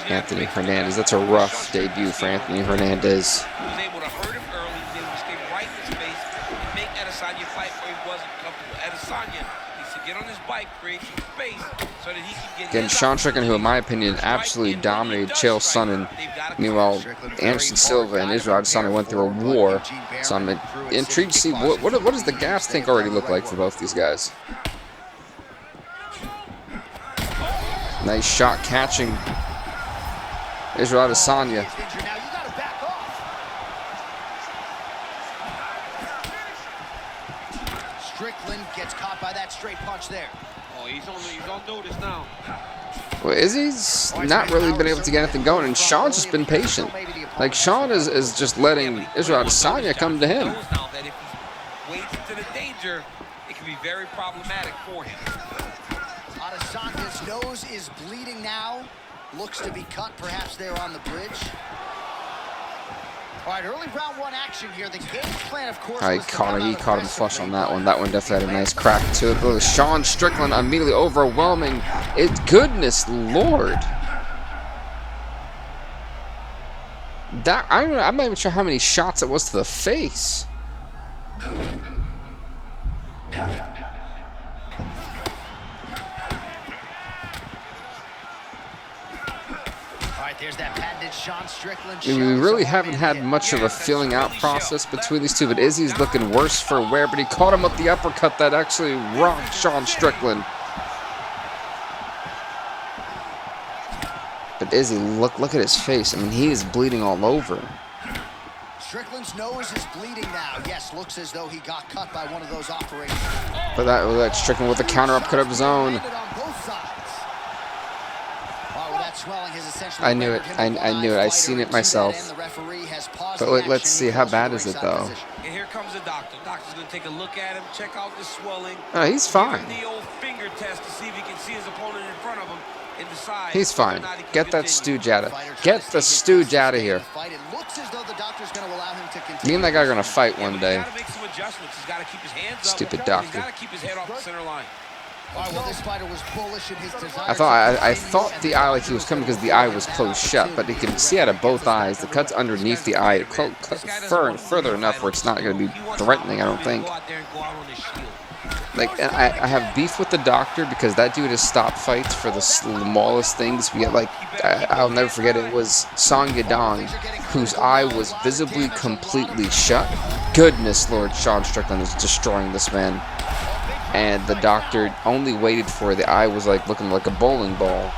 Speaker 1: Anthony Hernandez. That's a rough debut for Anthony Hernandez.
Speaker 3: He was able to hurt him early. He was able to stay right in his face and make Adesanya fight where he wasn't comfortable. Adesanya needs to get on his bike, create some space so that he can get
Speaker 1: Again, Sean Strickland, who in my opinion absolutely dominated Chael Sonnen. Meanwhile, Anderson Silva and Israel Adesanya went through a war. So I'm intrigued to see what does the gas tank already look like for both these guys. Nice shot catching Israel Adesanya.
Speaker 2: Strickland gets caught by that straight punch there.
Speaker 3: Oh, he's on notice now.
Speaker 1: Well, Izzy's not really been able to get anything going, and Sean's just been patient. Like, Sean is just letting Israel Adesanya come to him.
Speaker 3: He knows now that if he waits into the danger, it can be very problematic for him.
Speaker 2: Adesanya's nose is bleeding now. Looks to be cut, perhaps there on the bridge. All right, early round 1 action here. The game plan, of course,
Speaker 1: He caught him flush on that one. That one definitely had a nice crack to it. But Sean Strickland immediately overwhelming. Goodness Lord. I'm not even sure how many shots it was to the face.
Speaker 2: There's that patented Sean Strickland.
Speaker 1: We really haven't had much of a feeling out process between these two, but Izzy's looking worse for wear, but he caught him with the uppercut that actually rocked Sean Strickland. But Izzy, look at his face. I mean, he is bleeding all over.
Speaker 2: Strickland's nose is bleeding now. Yes, looks as though he got cut by one of those operators.
Speaker 1: But that was like Strickland with a counter uppercut of his own. I knew it. I knew it. I've seen it myself. But let's see. How bad is it, though?
Speaker 3: And here comes the doctor. The doctor's going to take a look at him, check out the swelling.
Speaker 1: Oh, he's fine.
Speaker 3: Give him the old finger test to see if he can see his opponent in front of him and decide.
Speaker 1: He's fine. Get that stooge out of. Get the stooge out of here. Me and that guy are going to fight one day. Stupid doctor.
Speaker 2: Well, this fighter was bullish in his desire.
Speaker 1: I thought the eye, like he was coming because the eye was closed shut, but you can see out of both eyes. The cut's underneath the eye, further enough where it's not going to be threatening, I don't think. Like, and I have beef with the doctor because that dude has stopped fights for the smallest things. We get, like, I'll never forget it was Song Yadong, whose eye was visibly completely shut. Goodness Lord, Sean Strickland is destroying this man. And the doctor only waited for the eye was like looking like a bowling ball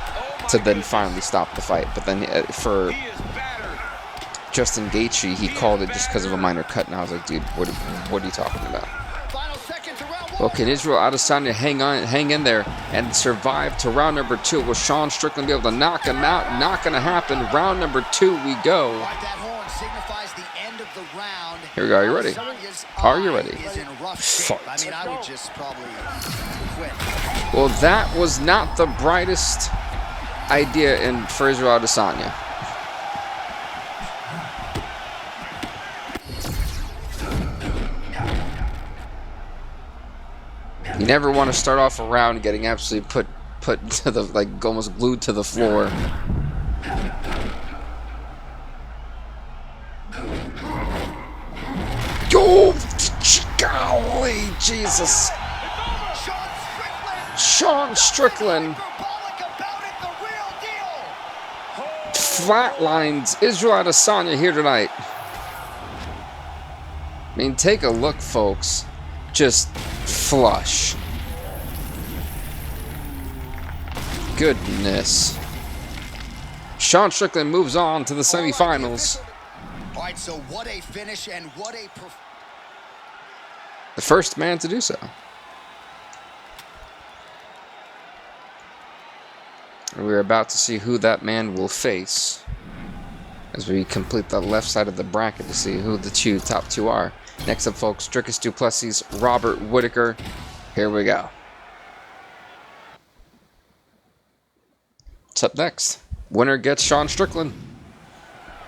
Speaker 1: to then finally stop the fight. But then for Justin Gaethje, he called it just because of a minor cut. And I was like, dude, what are you talking about? Well, can Israel Adesanya hang in there and survive to round number 2? Will Sean Strickland be able to knock him out? Not going to happen. Round number 2 we go. Here we go. Are you ready? Are you ready? Fight.
Speaker 2: I mean, I would just probably quit.
Speaker 1: Well, that was not the brightest idea for Israel Adesanya. You never want to start off a round getting absolutely put to the, like, almost glued to the floor. Oh, golly, Jesus. Sean Strickland flatlines Israel Adesanya here tonight. I mean, take a look, folks. Just flush. Goodness. Sean Strickland moves on to the semifinals.
Speaker 2: All right, so what a finish and what a...
Speaker 1: The first man to do so. And we're about to see who that man will face as we complete the left side of the bracket to see who the top two are. Next up, folks, Dricus Du Plessis, Robert Whittaker. Here we go. What's up next? Winner gets Sean Strickland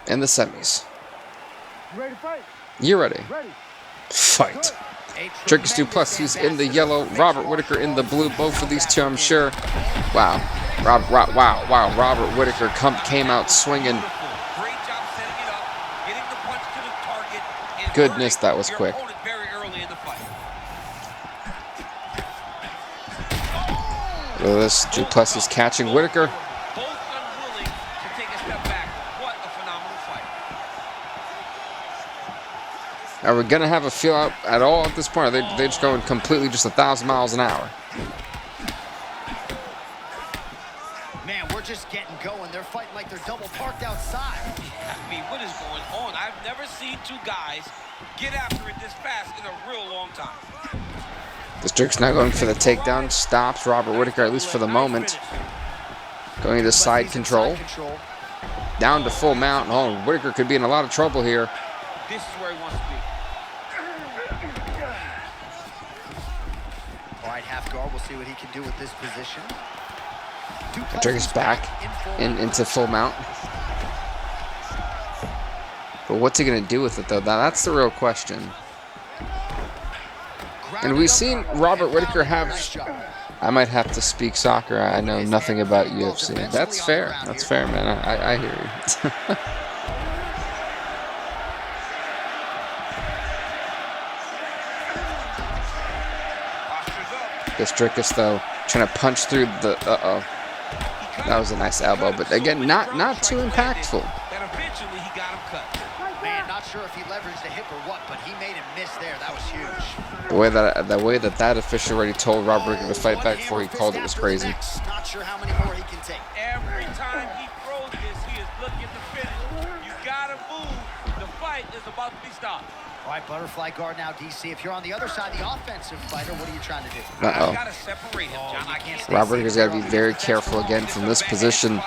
Speaker 1: in the semis.
Speaker 5: You ready to fight?
Speaker 1: You ready?
Speaker 5: Ready.
Speaker 1: Fight. Dricus Du Plessis in the yellow, Robert Whittaker in the blue. Both of these two, I'm sure. Wow. Wow. Robert Whittaker came out swinging. Goodness, that was quick. Look at this, Du Plessis catching Whittaker. Are we going to have a feel out at all at this point? Or are they just going completely just 1,000 miles an hour?
Speaker 2: Man, we're just getting going. They're fighting like they're double parked outside.
Speaker 3: I mean, what is going on? I've never seen two guys get after it this fast in a real long time.
Speaker 1: The Strick's now going for the takedown. Stops Robert Whittaker, at least for the moment. Going into side control. Down to full mount. Oh, Whittaker could be in a lot of trouble here.
Speaker 3: This is where he wants to be.
Speaker 2: All right, half guard. We'll see what he can do with this position.
Speaker 1: Dricus back into full mount. But what's he going to do with it, though? That's the real question. And we've seen Robert Whittaker have... I might have to speak soccer. I know nothing about UFC. That's fair. That's fair, man. I hear you. This Dricus, though, trying to punch through the... Uh-oh. That was a nice elbow, but again, not too impactful.
Speaker 3: And eventually he got him cut.
Speaker 2: Man, not sure if he leveraged the hip or what, but he made him miss there. That was huge.
Speaker 1: The way that official already told Robert Whittaker to fight back before he called it was crazy.
Speaker 2: Not sure how many more he can take.
Speaker 3: Every time he throws this, he is looking to finish. You gotta move. The fight is about to be stopped.
Speaker 2: All right, butterfly guard now, DC. If you're on the other side, the offensive fighter, what are you trying to do?
Speaker 1: Uh-oh.
Speaker 3: I gotta separate him, John. I can't
Speaker 1: Robert Whittaker's got to be very careful again from this position.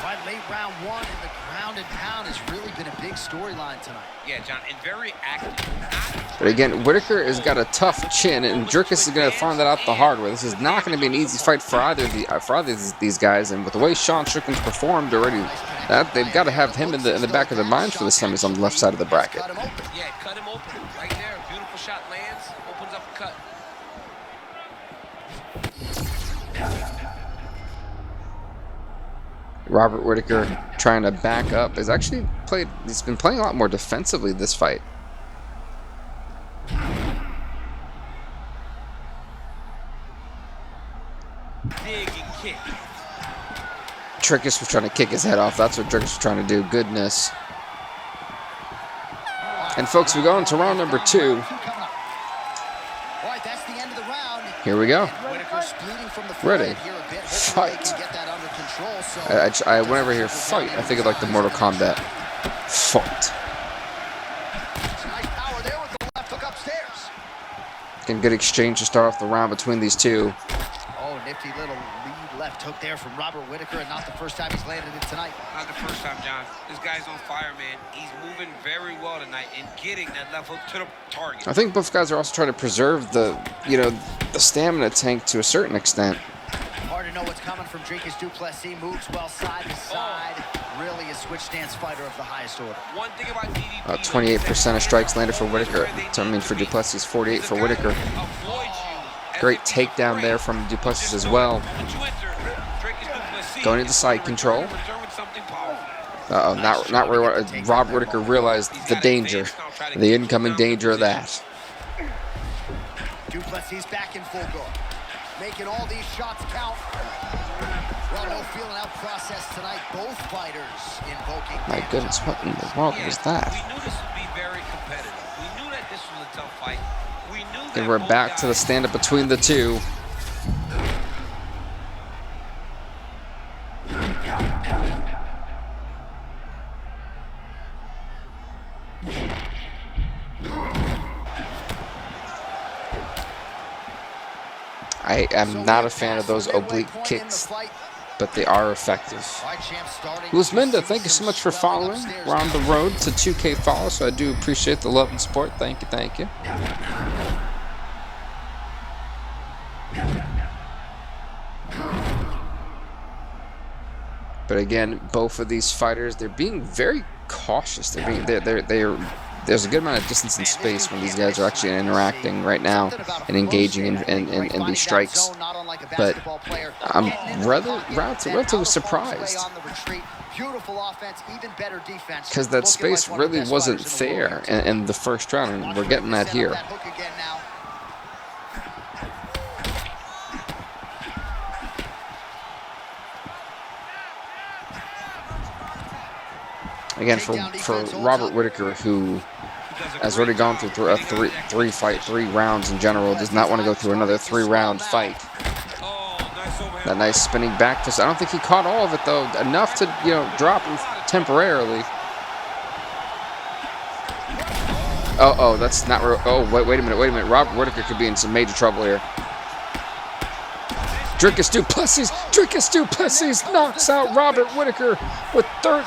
Speaker 2: Right, late round one, and the ground and pound has really been a big storyline tonight.
Speaker 3: Yeah, John, and very active.
Speaker 1: But again, Whittaker has got a tough chin, and Dricus is going to find that out the hard way. This is not going to be an easy fight for either of these guys, and with the way Sean Strickland's performed already, they've got to have him in the back of their minds for the semis on the left side of the bracket.
Speaker 3: Yeah, cut him open right there. Beautiful shot lands, opens up a cut.
Speaker 1: Robert Whittaker trying to back up has actually he's been playing a lot more defensively this fight.
Speaker 3: Dig and kick.
Speaker 1: Dricus was trying to kick his head off. That's what Dricus was trying to do. Goodness. And folks, we go into round number 2. Here we go. Ready. Fight. Whenever I hear fight, I think of like the Mortal Kombat. Fight. Again, good exchange to start off the round between these two.
Speaker 2: Oh, nifty little lead left hook there from Robert Whittaker, and not the first time he's landed it tonight.
Speaker 3: Not the first time, John. This guy's on fire, man. He's moving very well tonight and getting that left hook to the target.
Speaker 1: I think both guys are also trying to preserve the stamina tank to a certain extent.
Speaker 2: Hard to know what's coming from Dricus Du Plessis. Moves well side to side. Really a switch stance fighter of the highest order.
Speaker 3: One thing about DDP,
Speaker 1: 28% of strikes landed for Whittaker. I mean, for Du Plessis, 48 for Whittaker. Great takedown there from Du Plessis as well. Going into side control. Uh-oh, not where Robert Whittaker realized the danger, the incoming danger of that.
Speaker 2: Du Plessis back in full guard. Making all these shots count. Well, no feeling out process tonight. Both fighters invoking.
Speaker 1: My goodness, what in the world was that?
Speaker 3: We knew this would be very competitive. We knew that this was a tough fight. We knew that
Speaker 1: And we're back to the stand-up between the two. I am not a fan of those oblique kicks, but they are effective. Luzminda, thank you so much for following. We're on the road to 2K follow, so I do appreciate the love and support. Thank you, thank you. But again, both of these fighters, they're being very cautious. There's a good amount of distance and space when these guys are actually interacting right now and engaging in these strikes. But I'm relatively surprised because that space really wasn't there in the first round, and we're getting that here. Again, for Robert Whittaker, who has already gone through three rounds in general, does not want to go through another 3-round fight. That nice spinning back fist. I don't think he caught all of it though, enough to drop him temporarily. Oh, that's not. Oh, wait a minute. Robert Whittaker could be in some major trouble here. Dricus Du Plessis knocks out Robert Whittaker with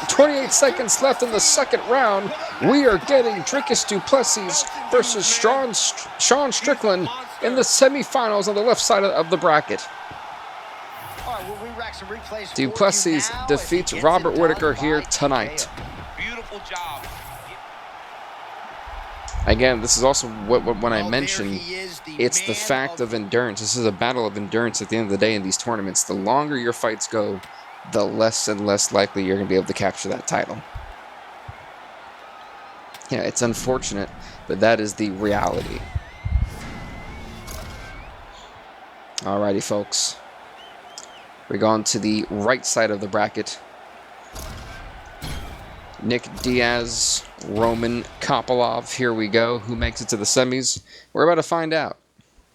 Speaker 1: 28 seconds left in the second round. We are getting Dricus Du Plessis versus Sean Strickland in the semifinals on the left side of the bracket. Du Plessis defeats Robert Whittaker here tonight.
Speaker 3: Beautiful job.
Speaker 1: Again, this is also when I mentioned it's the fact of endurance. This is a battle of endurance at the end of the day in these tournaments. The longer your fights go, the less and less likely you're going to be able to capture that title. Yeah, it's unfortunate, but that is the reality. Alrighty, folks. We're going to the right side of the bracket. Nick Diaz, Roman Kopylov. Here we go. Who makes it to the semis? We're about to find out.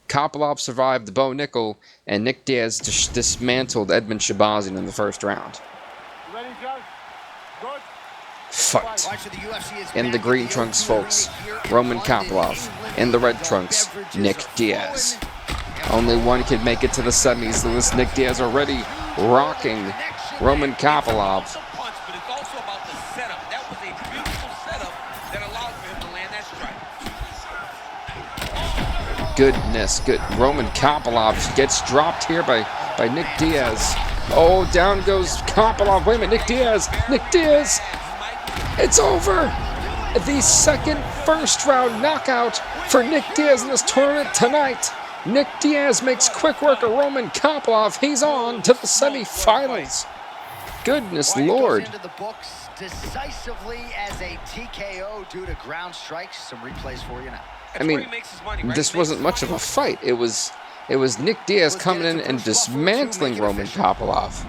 Speaker 1: Kopylov survived Bo Nickal, and Nick Diaz dismantled Edmen Shabazyan in the first round.
Speaker 5: Ready, Judge? Good.
Speaker 1: Fight. In the green trunks, folks, Roman Kopylov. In the red trunks, Nick Diaz. Only one could make it to the semis. This Nick Diaz already rocking Roman Kopylov. Goodness, good. Roman Kopylov gets dropped here by Nick Diaz. Oh, down goes Kopylov. Wait a minute, Nick Diaz. It's over. The second first round knockout for Nick Diaz in this tournament tonight. Nick Diaz makes quick work of Roman Kopylov. He's on to the semifinals. Goodness Lord.
Speaker 2: Into the books decisively as a TKO due to ground strikes. Some replays for you now.
Speaker 1: I mean, this wasn't much of a fight. It was Nick Diaz coming in and dismantling Roman Kopylov.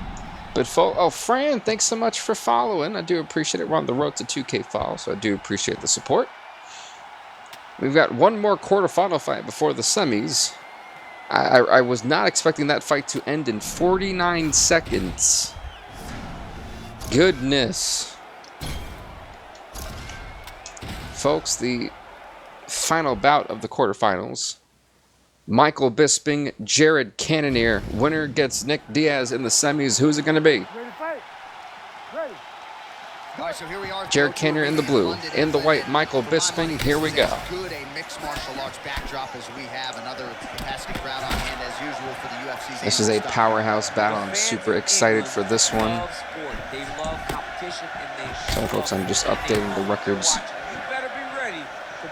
Speaker 1: But Fran, thanks so much for following. I do appreciate it. We're on the road to 2K follow, so I do appreciate the support. We've got one more quarterfinal fight before the semis. I was not expecting that fight to end in 49 seconds. Goodness. Folks, the final bout of the quarterfinals. Michael Bisping, Jared Cannonier. Winner gets Nick Diaz in the semis. Who's it going to be?
Speaker 5: Ready to fight? Ready.
Speaker 2: All right, so here we are.
Speaker 1: Jared Cannonier in the blue. In the white, Michael Bisping. Here we go.
Speaker 2: Good, a mixed martial arts backdrop as we have another capacity crowd on hand as usual for the UFC's.
Speaker 1: This is a powerhouse battle. I'm super excited for this one. So, folks, I'm just updating the records.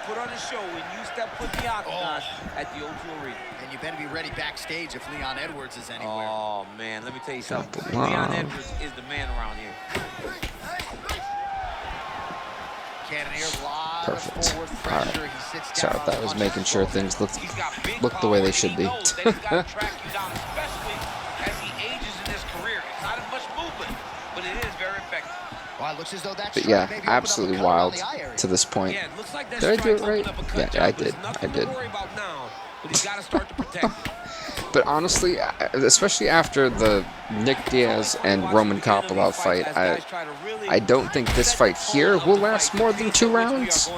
Speaker 3: Put on a show when you step foot in the octagon at the O2 Arena.
Speaker 2: And you better be ready backstage if Leon Edwards is anywhere.
Speaker 3: Oh, man, let me tell you something. Leon Edwards is the man around here.
Speaker 2: Cannonier live.
Speaker 1: Perfect. All right. Sorry if that was making sure things looked the way they should be. But yeah, absolutely wild to this point. Did I do it right? Yeah, I did. I did. But honestly, especially after the Nick Diaz and Roman Kopylov fight, I don't think this fight here will last more than 2 rounds.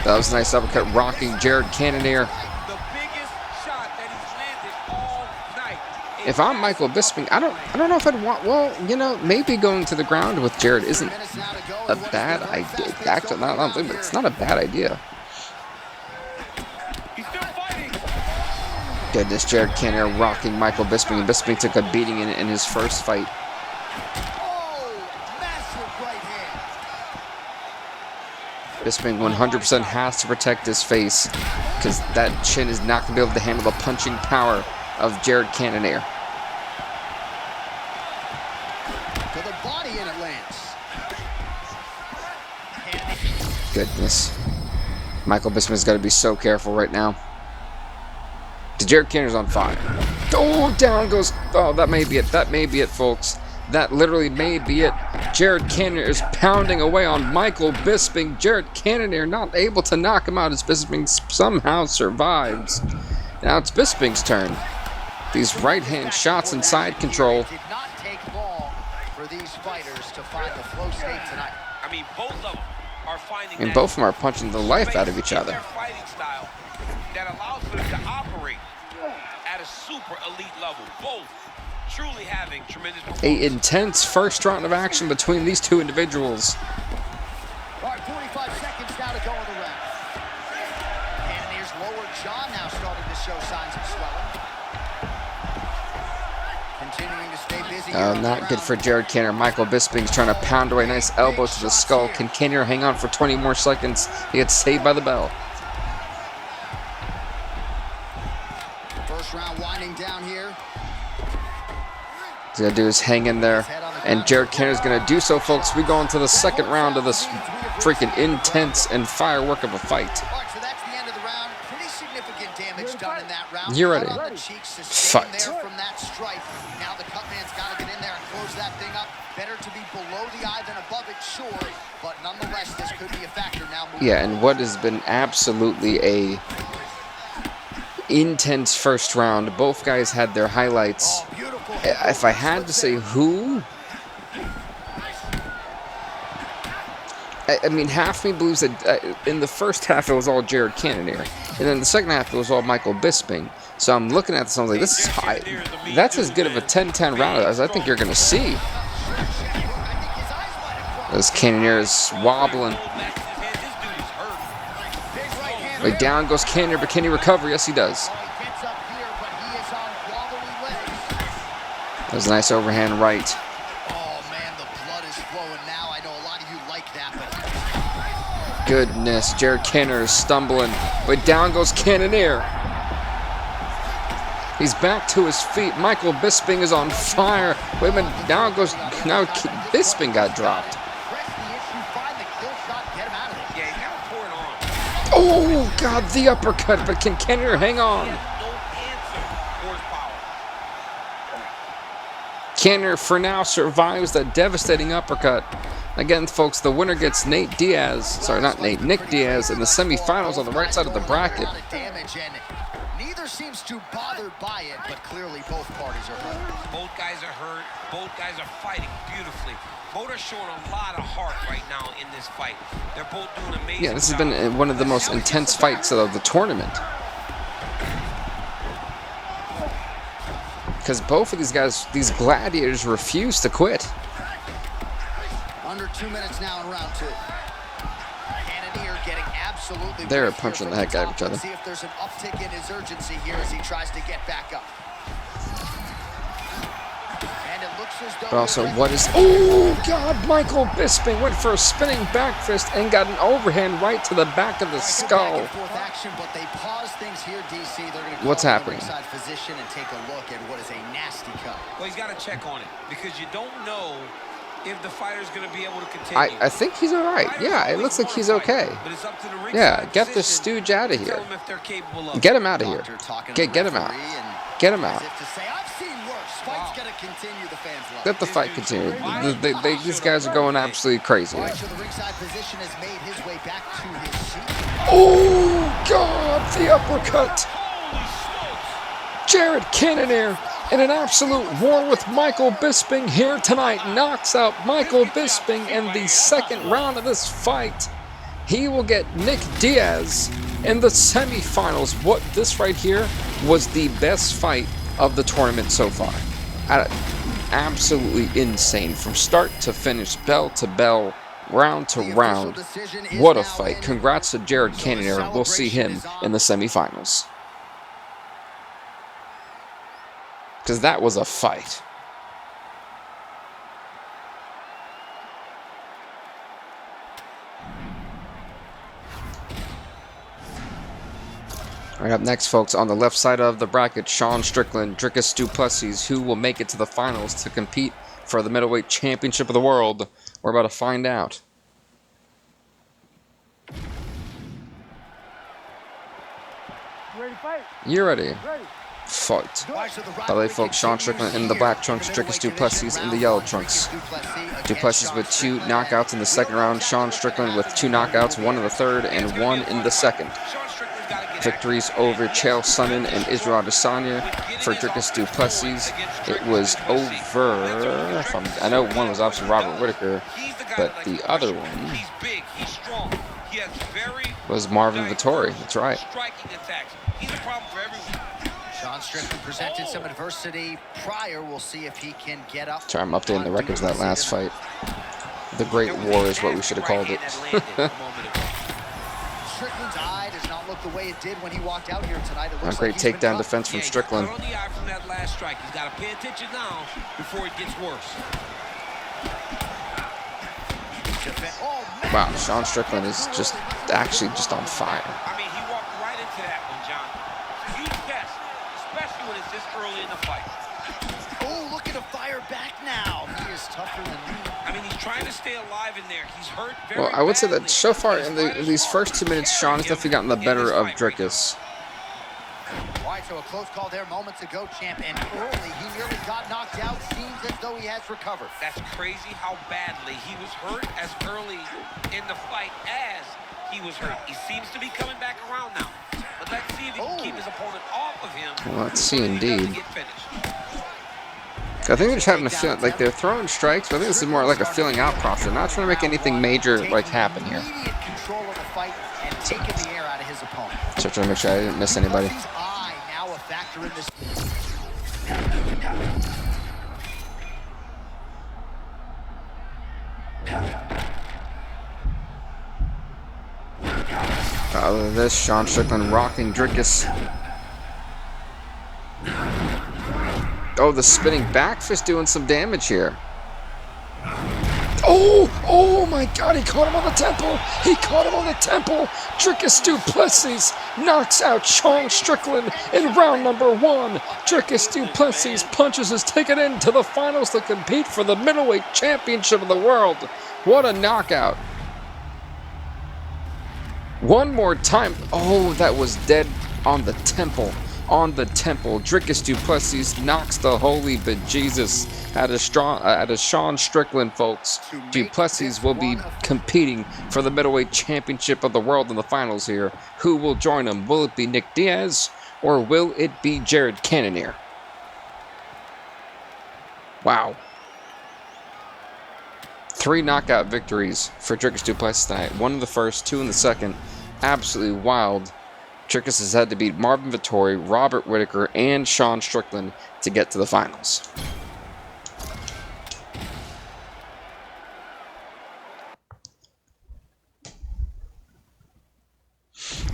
Speaker 1: That was a nice uppercut, rocking Jared Cannonier. If I'm Michael Bisping, I don't know if I'd want. Well, you know, maybe going to the ground with Jared isn't a bad idea. Actually, I don't think, but it's not a bad idea. Goodness, Jared Cannonier rocking Michael Bisping. Bisping took a beating in his first fight. Bisping 100% has to protect his face because that chin is not going to be able to handle the punching power of Jared Cannonier.
Speaker 2: To the body and it lands.
Speaker 1: Goodness. Michael Bisping's got to be so careful right now. Jared Cannonier's on fire. Oh, down goes. Oh, that may be it. That may be it, folks. That literally may be it. Jared Cannonier is pounding away on Michael Bisping. Jared Cannonier not able to knock him out as Bisping somehow survives. Now it's Bisping's turn. These right-hand shots and side control.
Speaker 2: It did not take long for these fighters to find the flow state tonight.
Speaker 3: I mean, both of them are finding
Speaker 1: And both of them are punching the life out of each other.
Speaker 3: Their fighting style that allows them to operate at a super elite level. Both truly having tremendous performance.
Speaker 1: An intense first round of action between these two individuals.
Speaker 2: All right, 45 seconds now to go in the round. Cannonier's lower jaw now starting to show signs of swelling. Continuing to stay busy.
Speaker 1: Not good for Jared Cannonier. Michael Bisping's trying to pound away. Nice elbow to the skull. Can Cannonier hang on for 20 more seconds? He gets saved by the bell.
Speaker 2: First round winding down here.
Speaker 1: He's going to do is hang in there. And Jared Cannonier's going to do so, folks. We go into the second round of this freaking intense and firework of a fight.
Speaker 2: All right, so that's the end of the round. Pretty significant damage done in that round.
Speaker 1: You ready?
Speaker 2: On the cheek, sustained
Speaker 1: Fight.
Speaker 2: there from that strike. Now the cut man's got to get in there and close that thing up. Better to be below the eye than above it, sure. But nonetheless, this could be a factor now.
Speaker 1: Yeah, and what has been absolutely a intense first round. Both guys had their highlights. If I had to say who, I mean, half me believes that in the first half it was all Jared Cannonier, and then the second half it was all Michael Bisping. So I'm looking at this and I'm like, this is high. That's as good of a 10-10 round as I think you're going to see. As Cannonier is wobbling. Right, down goes Cannonier, but can he recover? Yes, he does. That was a nice overhand right.
Speaker 2: Oh man, the blood is flowing now. I know a lot of you like that, but
Speaker 1: Goodness, Jared Cannonier is stumbling, but down goes Cannonier. He's back to his feet. Michael Bisping is on fire. Wait a minute, now Bisping got dropped. Oh God, the uppercut, but can Cannonier hang on? Cannonier for now survives that devastating uppercut. Again, folks, the winner gets Nick Diaz in the semifinals on the right side of the bracket.
Speaker 2: Neither seems too bothered by it, but clearly both parties are hurt.
Speaker 3: Both guys are hurt. Both guys are fighting beautifully. Both are showing a lot of heart right now in this fight. They're both doing amazing.
Speaker 1: Yeah, this has been one of the most intense fights of the tournament. Because both of these guys, these gladiators, refuse to quit.
Speaker 2: Under 2 minutes now in round 2. Cannonier getting absolutely.
Speaker 1: They're punching the heck out of each other.
Speaker 2: See if there's an uptick in his urgency here as he tries to get back up. And it looks as though.
Speaker 1: But also, what is? Oh God! Michael Bisping went for a spinning back fist and got an overhand right to the back of the skull.
Speaker 2: Action, but they pause things here, DC. They're going to
Speaker 1: What's happening?
Speaker 2: Position and take a look at what is a nasty cut.
Speaker 3: Well, he's got to check on it because you don't know if the fighter's going to be able to continue.
Speaker 1: I think he's all right. Yeah, it looks like he's okay. Yeah, get the stooge out of here. Get him out of here. Get him out. Get him out. Let the fight continue. These guys are going absolutely crazy. Oh, God, the uppercut. Jared Cannonier in an absolute war with Michael Bisping here tonight knocks out Michael Bisping in the second round of this fight. He will get Nick Diaz in the semifinals. What this right here was the best fight of the tournament so far. Absolutely insane from start to finish, bell to bell, round to round. What a fight. Congrats to Jared Cannonier. We'll see him in the semifinals. Because that was a fight. All right, up next, folks, on the left side of the bracket, Sean Strickland, Dricus Du Plessis, who will make it to the finals to compete for the Middleweight Championship of the World. We're about to find out.
Speaker 5: Ready to fight?
Speaker 1: You ready?
Speaker 5: Ready.
Speaker 1: Fight. By the way, folks, Sean Strickland in the black trunks, Dricus Du Plessis in the yellow trunks. Du Plessis with 2 knockouts in the second round, Sean Strickland with 2 knockouts, 1 in the third and 1 in the second. Victories over Chael Sonnen and Israel Adesanya. For Dricus Du Plessis, it was over, I know one was obviously Robert Whittaker, but the other one was Marvin Vettori. That's right.
Speaker 2: Sean Strickland presented some adversity prior. We'll see if he can get up.
Speaker 1: Sorry, I'm updating the records of that last fight. The Great War is what we should have called it.
Speaker 2: Strickland's eye does not look the way it did when he walked out here tonight.
Speaker 1: A great takedown defense from Strickland.
Speaker 3: On the eye from that last strike. He's got to pay attention now before it gets worse.
Speaker 1: Wow, Sean Strickland is just actually just on fire.
Speaker 3: I mean, he walked right into that one, John. Huge test, especially when it's this early in the fight.
Speaker 2: Oh, looking to fire back now. He is tougher than me.
Speaker 3: I mean, he's trying to stay alive in there. He's hurt very
Speaker 1: Well, I would say that
Speaker 3: badly.
Speaker 1: so far in these first 2 minutes, Sean has definitely gotten the better of Dricus.
Speaker 2: All right, so a close call there moments ago, champ, and early he nearly got knocked out. Seems as though he has recovered.
Speaker 3: That's crazy how badly he was hurt as early in the fight as he was hurt. He seems to be coming back around now. But let's see if he can keep his opponent off of him.
Speaker 1: Well, let's see indeed.
Speaker 3: Get finished.
Speaker 1: I think they're just having a feel like they're throwing strikes, but I think this is more like a filling out process. They're not trying to make anything major like happen here.
Speaker 2: Immediate control of the fight and taking the air out of his opponent.
Speaker 1: So trying to make sure I didn't miss anybody.
Speaker 2: His eye now a factor in this.
Speaker 1: Follow this, Sean Strickland rocking Dricus. Oh, the spinning back fist doing some damage here. Oh my God, he caught him on the temple. He caught him on the temple. Dricus Du Plessis knocks out Sean Strickland in round number 1. Dricus Du Plessis punches his ticket into the finals to compete for the Middleweight Championship of the World. What a knockout. One more time. Oh, that was dead on the temple. On the temple, Dricus Du Plessis knocks the holy bejesus out of Sean Strickland, folks. Du Plessis will be competing for the Middleweight Championship of the World in the finals here. Who will join him? Will it be Nick Diaz or will it be Jared Cannonier? Wow. 3 knockout victories for Dricus Du Plessis tonight. 1 in the first, 2 in the second. Absolutely wild. Dricus has had to beat Marvin Vettori, Robert Whittaker, and Sean Strickland to get to the finals.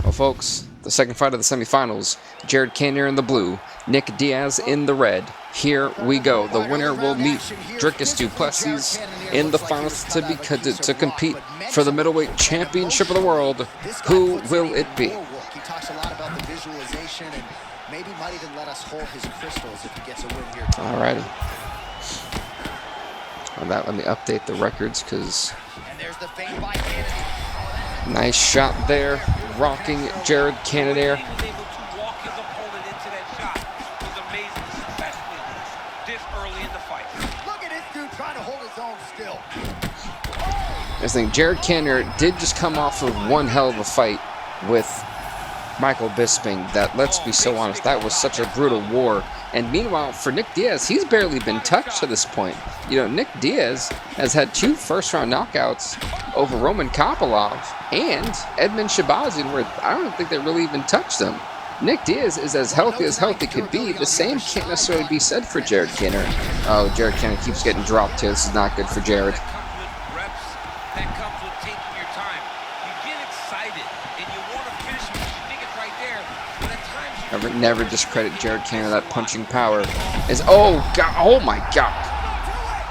Speaker 1: Well, folks, the second fight of the semifinals, Jared Cannonier in the blue, Nick Diaz in the red. Here we go. The winner will meet Dricus Du Plessis in the finals to compete for the Middleweight Championship of the World. Who will it be?
Speaker 2: He talks a lot about the visualization and maybe might even let us hold his crystals if he gets a win here.
Speaker 1: Alrighty. Well, let me update the records because
Speaker 2: And there's the feint by Kennedy.
Speaker 1: nice shot there, rocking Jared Cannonier.
Speaker 3: He was able to walk his opponent into that shot. It was amazing, especially this early in the fight.
Speaker 2: Look at this dude trying to hold his own still.
Speaker 1: I think Jared Cannonier did just come off of one hell of a fight with Michael Bisping. That, let's be so honest, that was such a brutal war. And meanwhile, for Nick Diaz, he's barely been touched to this point. You know, Nick Diaz has had 2 first-round knockouts over Roman Kopylov and Edmen Shabazyan, where I don't think they really even touched him. Nick Diaz is as healthy could be. The same can't necessarily be said for Jared Cannonier. Oh, Jared Cannonier keeps getting dropped here. This is not good for Jared.
Speaker 3: That comes with taking your time. You get excited and you want to finish what you think it's right there, but at times you
Speaker 1: Never discredit Jared Cannonier. That punching power is, oh god, oh my god.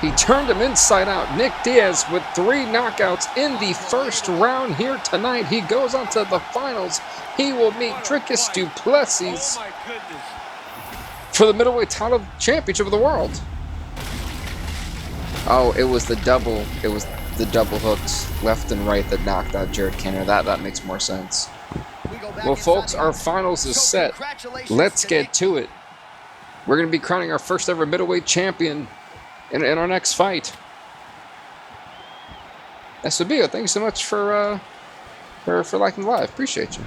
Speaker 1: He turned him inside out. Nick Diaz with 3 knockouts in the first round here tonight. He goes on to the finals. He will meet Dricus Du Plessis for the middleweight title championship of the world. Oh, it was the double hooks left and right that knocked out Jared Cannonier. That makes more sense. Well, folks, our finals is set. Let's get to it. We're going to be crowning our first ever middleweight champion in our next fight. Sabio, thank you so much for liking the live. Appreciate you.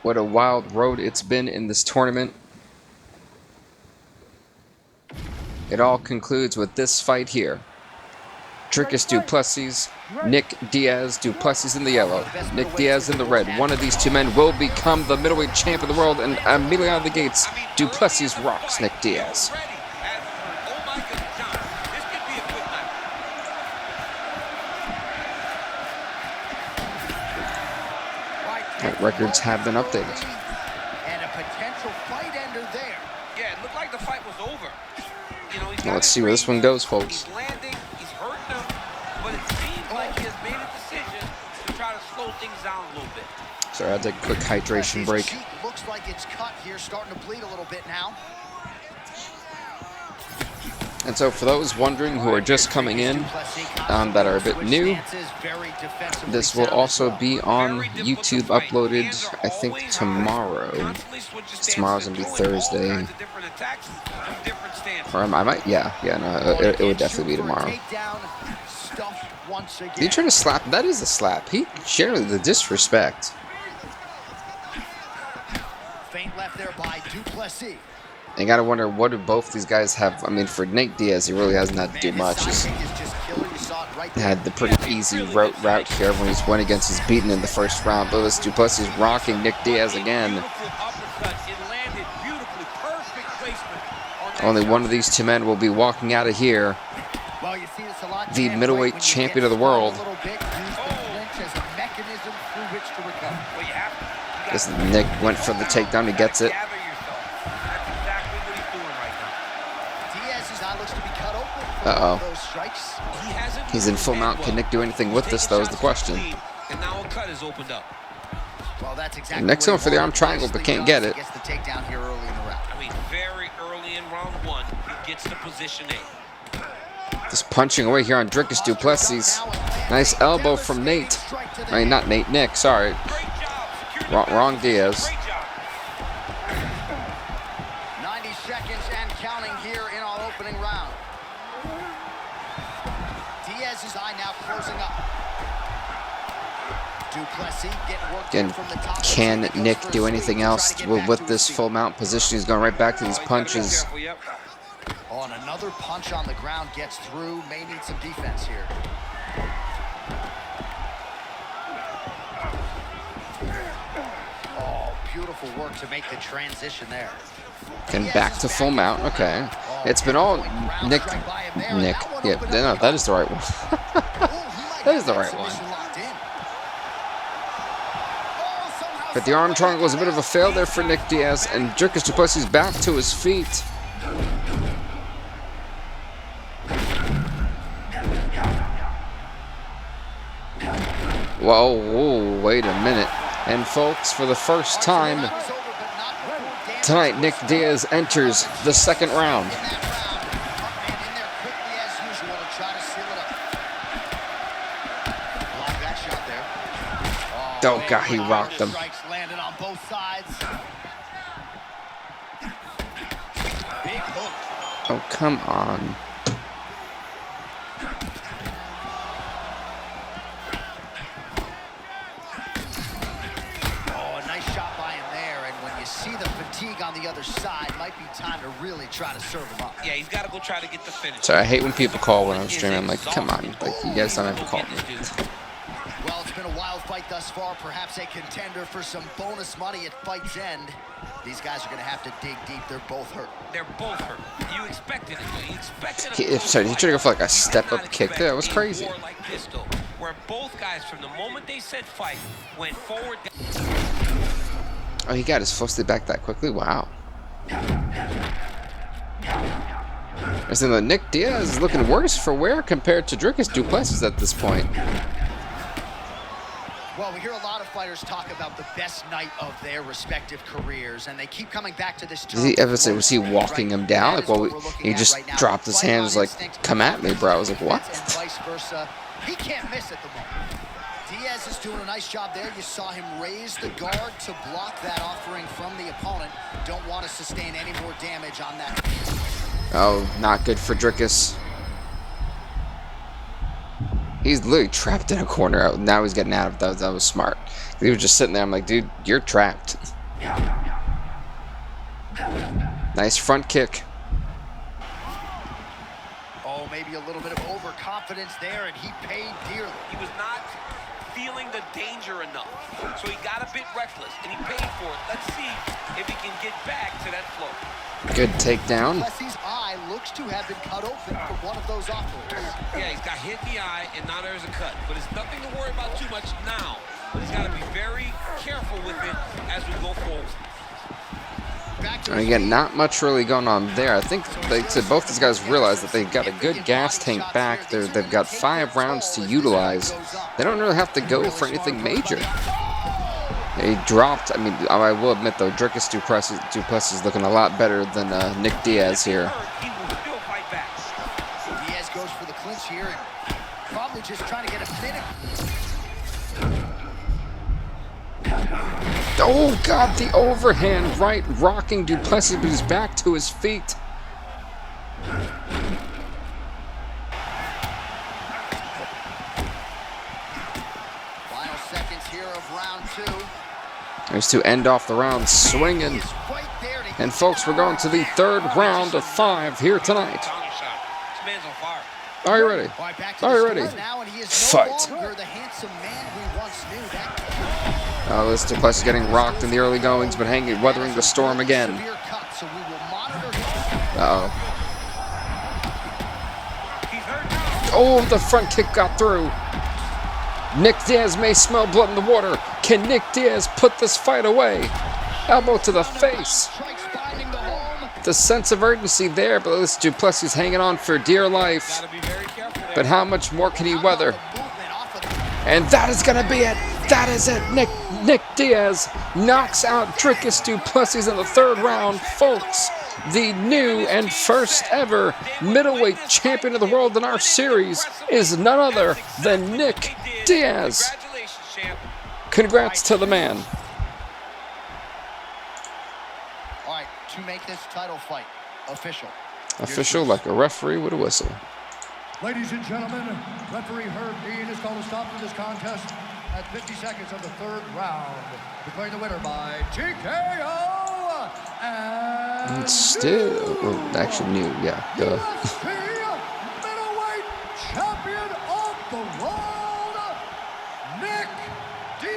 Speaker 1: What a wild road it's been in this tournament. It all concludes with this fight here. Dricus Du Plessis, Nick Diaz. Du Plessis in the yellow, Nick Diaz in the red. One of these 2 men will become the middleweight champion of the world, and immediately out of the gates, Du Plessis rocks Nick Diaz. Records have been updated.
Speaker 2: And a potential fight ender there.
Speaker 3: Yeah, it looked like the fight was over. You know,
Speaker 1: Well, let's see where this one goes, folks.
Speaker 3: He's landing, he's hurting him, but it seems like he has made a decision to try to slow things down a little bit.
Speaker 1: Sorry, I had to take a quick hydration break.
Speaker 2: His cheek looks like it's cut here, starting to bleed a little bit now.
Speaker 1: And so for those wondering who are just coming in, that are a bit new, this will also be on YouTube uploaded, I think, tomorrow. Tomorrow's going to be Thursday. Or I might, yeah, no, it would definitely be tomorrow. Did he try to slap? That is a slap. He generally, the disrespect.
Speaker 2: Feint left there by Du Plessis.
Speaker 1: You gotta wonder, what do both these guys have? I mean, for Nate Diaz, he really hasn't had to do much. He's had the pretty easy route here when he's went against his beaten in the first round. But this Du Plessis rocking Nick Diaz again. Only one of these 2 men will be walking out of here, the middleweight champion of the world. This Nick went for the takedown. He gets it. Uh-oh. He's in full mount. Can Nick do anything with this, though, is the question.
Speaker 3: And now a cut is opened up.
Speaker 2: Well, that's exactly
Speaker 1: Nick's going for the arm triangle, but can't get it.
Speaker 2: Gets the takedown here early in the round.
Speaker 3: I mean, very early in round 1, he gets to position A.
Speaker 1: Just punching away here on Dricus Du Plessis. Nice elbow from Nate. I mean, not Nate, Nick, sorry. Wrong Diaz.
Speaker 2: 90 seconds and counting here in our opening round. Diaz's eye now closing up. Du Plessis getting worked in from the top.
Speaker 1: Can Nick do anything else with this full mount position? He's going right back to these punches.
Speaker 2: Oh, and another punch on the ground gets through. May need some defense here. Oh, beautiful work to make the transition there.
Speaker 1: And back to full mount. Okay. It's been all Nick. Yeah, no, that is the right one. That is the right one. But the arm triangle was a bit of a fail there for Nick Diaz, and Dricus Du Plessis back to his feet. Whoa, whoa, wait a minute. And folks, for the first time Tonight, Nick Diaz enters the second round. Oh, God, he rocked him. Oh, come on.
Speaker 2: On the other side, might be time to really try to serve him up.
Speaker 3: Yeah, he's got to go try to get the finish.
Speaker 1: So I hate when people call when I'm streaming. I'm like, come on, like you guys don't have to call me.
Speaker 2: Well, it's been a wild fight thus far. Perhaps a contender for some bonus money at fight's end. These guys are going to have to dig deep. They're both hurt.
Speaker 3: They're both hurt. You expected it. You expected it.
Speaker 1: Sorry, he tried to go for like a step-up kick there. That was crazy.
Speaker 3: Like this, though, where both guys, from the moment they said fight, went forward.
Speaker 1: Oh, he got his foot back that quickly? Wow. I think that Nick Diaz is looking worse for wear compared to Dricus Du Plessis at this point.
Speaker 2: Well, we hear a lot of fighters talk about the best night of their respective careers, and they keep coming back to this.
Speaker 1: Was he walking him down? Like, well, he just dropped his hands like, come at me, bro. I was like, what?
Speaker 2: And vice versa. He can't miss at the moment. Diaz is doing a nice job there. You saw him raise the guard to block that offering from the opponent. Don't want to sustain any more damage on that.
Speaker 1: Oh, not good for Dricus. He's literally trapped in a corner. Now he's getting out of that. That was smart. He was just sitting there. I'm like, dude, you're trapped. Nice front kick.
Speaker 2: Oh, maybe a little bit of overconfidence there, and he paid dearly.
Speaker 3: He was not feeling the danger enough, so he got a bit reckless, and he paid for it. Let's see if he can get back to that flow.
Speaker 1: Good takedown.
Speaker 2: Plessis' eye looks to have been cut open from one of those offerings.
Speaker 3: Yeah, he's got hit in the eye, and now there's a cut. But it's nothing to worry about too much now. But he's got to be very careful with it as we go forward.
Speaker 1: And again, not much really going on there. I think both these guys realize that they've got a good gas tank back. They've got 5 rounds to utilize. They don't really have to go for anything major. He dropped. I mean, I will admit though, Dricus Du Plessis is looking a lot better than Nick Diaz here.
Speaker 2: Diaz goes for the clinch here, and probably just trying to get a finish.
Speaker 1: Oh, God, the overhand right rocking Du Plessis, but he's back to his feet.
Speaker 2: Final seconds here of round 2.
Speaker 1: There's to end off the round swinging. And, folks, we're going to the 3rd round of 5 here tonight. Are you ready? Are you ready? Fight. Oh, this Du Plessis getting rocked in the early goings, but weathering the storm again. Uh-oh. Oh, the front kick got through. Nick Diaz may smell blood in the water. Can Nick Diaz put this fight away? Elbow to the face. The sense of urgency there, but this Du Plessis hanging on for dear life. But how much more can he weather? And that is going to be it. That is it. Nick Diaz knocks out Dricus Du Plessis in the 3rd round. Folks, the new and first ever middleweight champion of the world in our series is none other than Nick Diaz. Congrats to the man.
Speaker 2: All right, to make this title fight official.
Speaker 1: Official like a referee with a whistle.
Speaker 4: Ladies and gentlemen, referee Herb Dean has called a stop to this contest at 50 seconds of the 3rd round, declaring the winner by TKO and
Speaker 1: still, well, actually new, yeah.
Speaker 4: UFC middleweight champion of the world, Nick Diaz.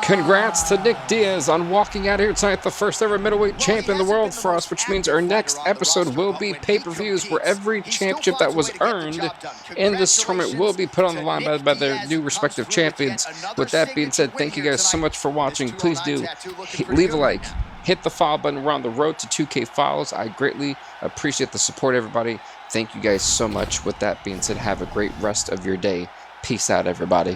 Speaker 1: Congrats to Nick Diaz on walking out here tonight, the first ever middleweight champion in the world for us, which means our next episode will be pay-per-views where every championship that was earned in this tournament will be put on the line by their new respective champions. With that being said, thank you guys so much for watching. Please do leave a like, hit the follow button. We're on the road to 2K follows. I greatly appreciate the support, everybody. Thank you guys so much. With that being said, have a great rest of your day. Peace out, everybody.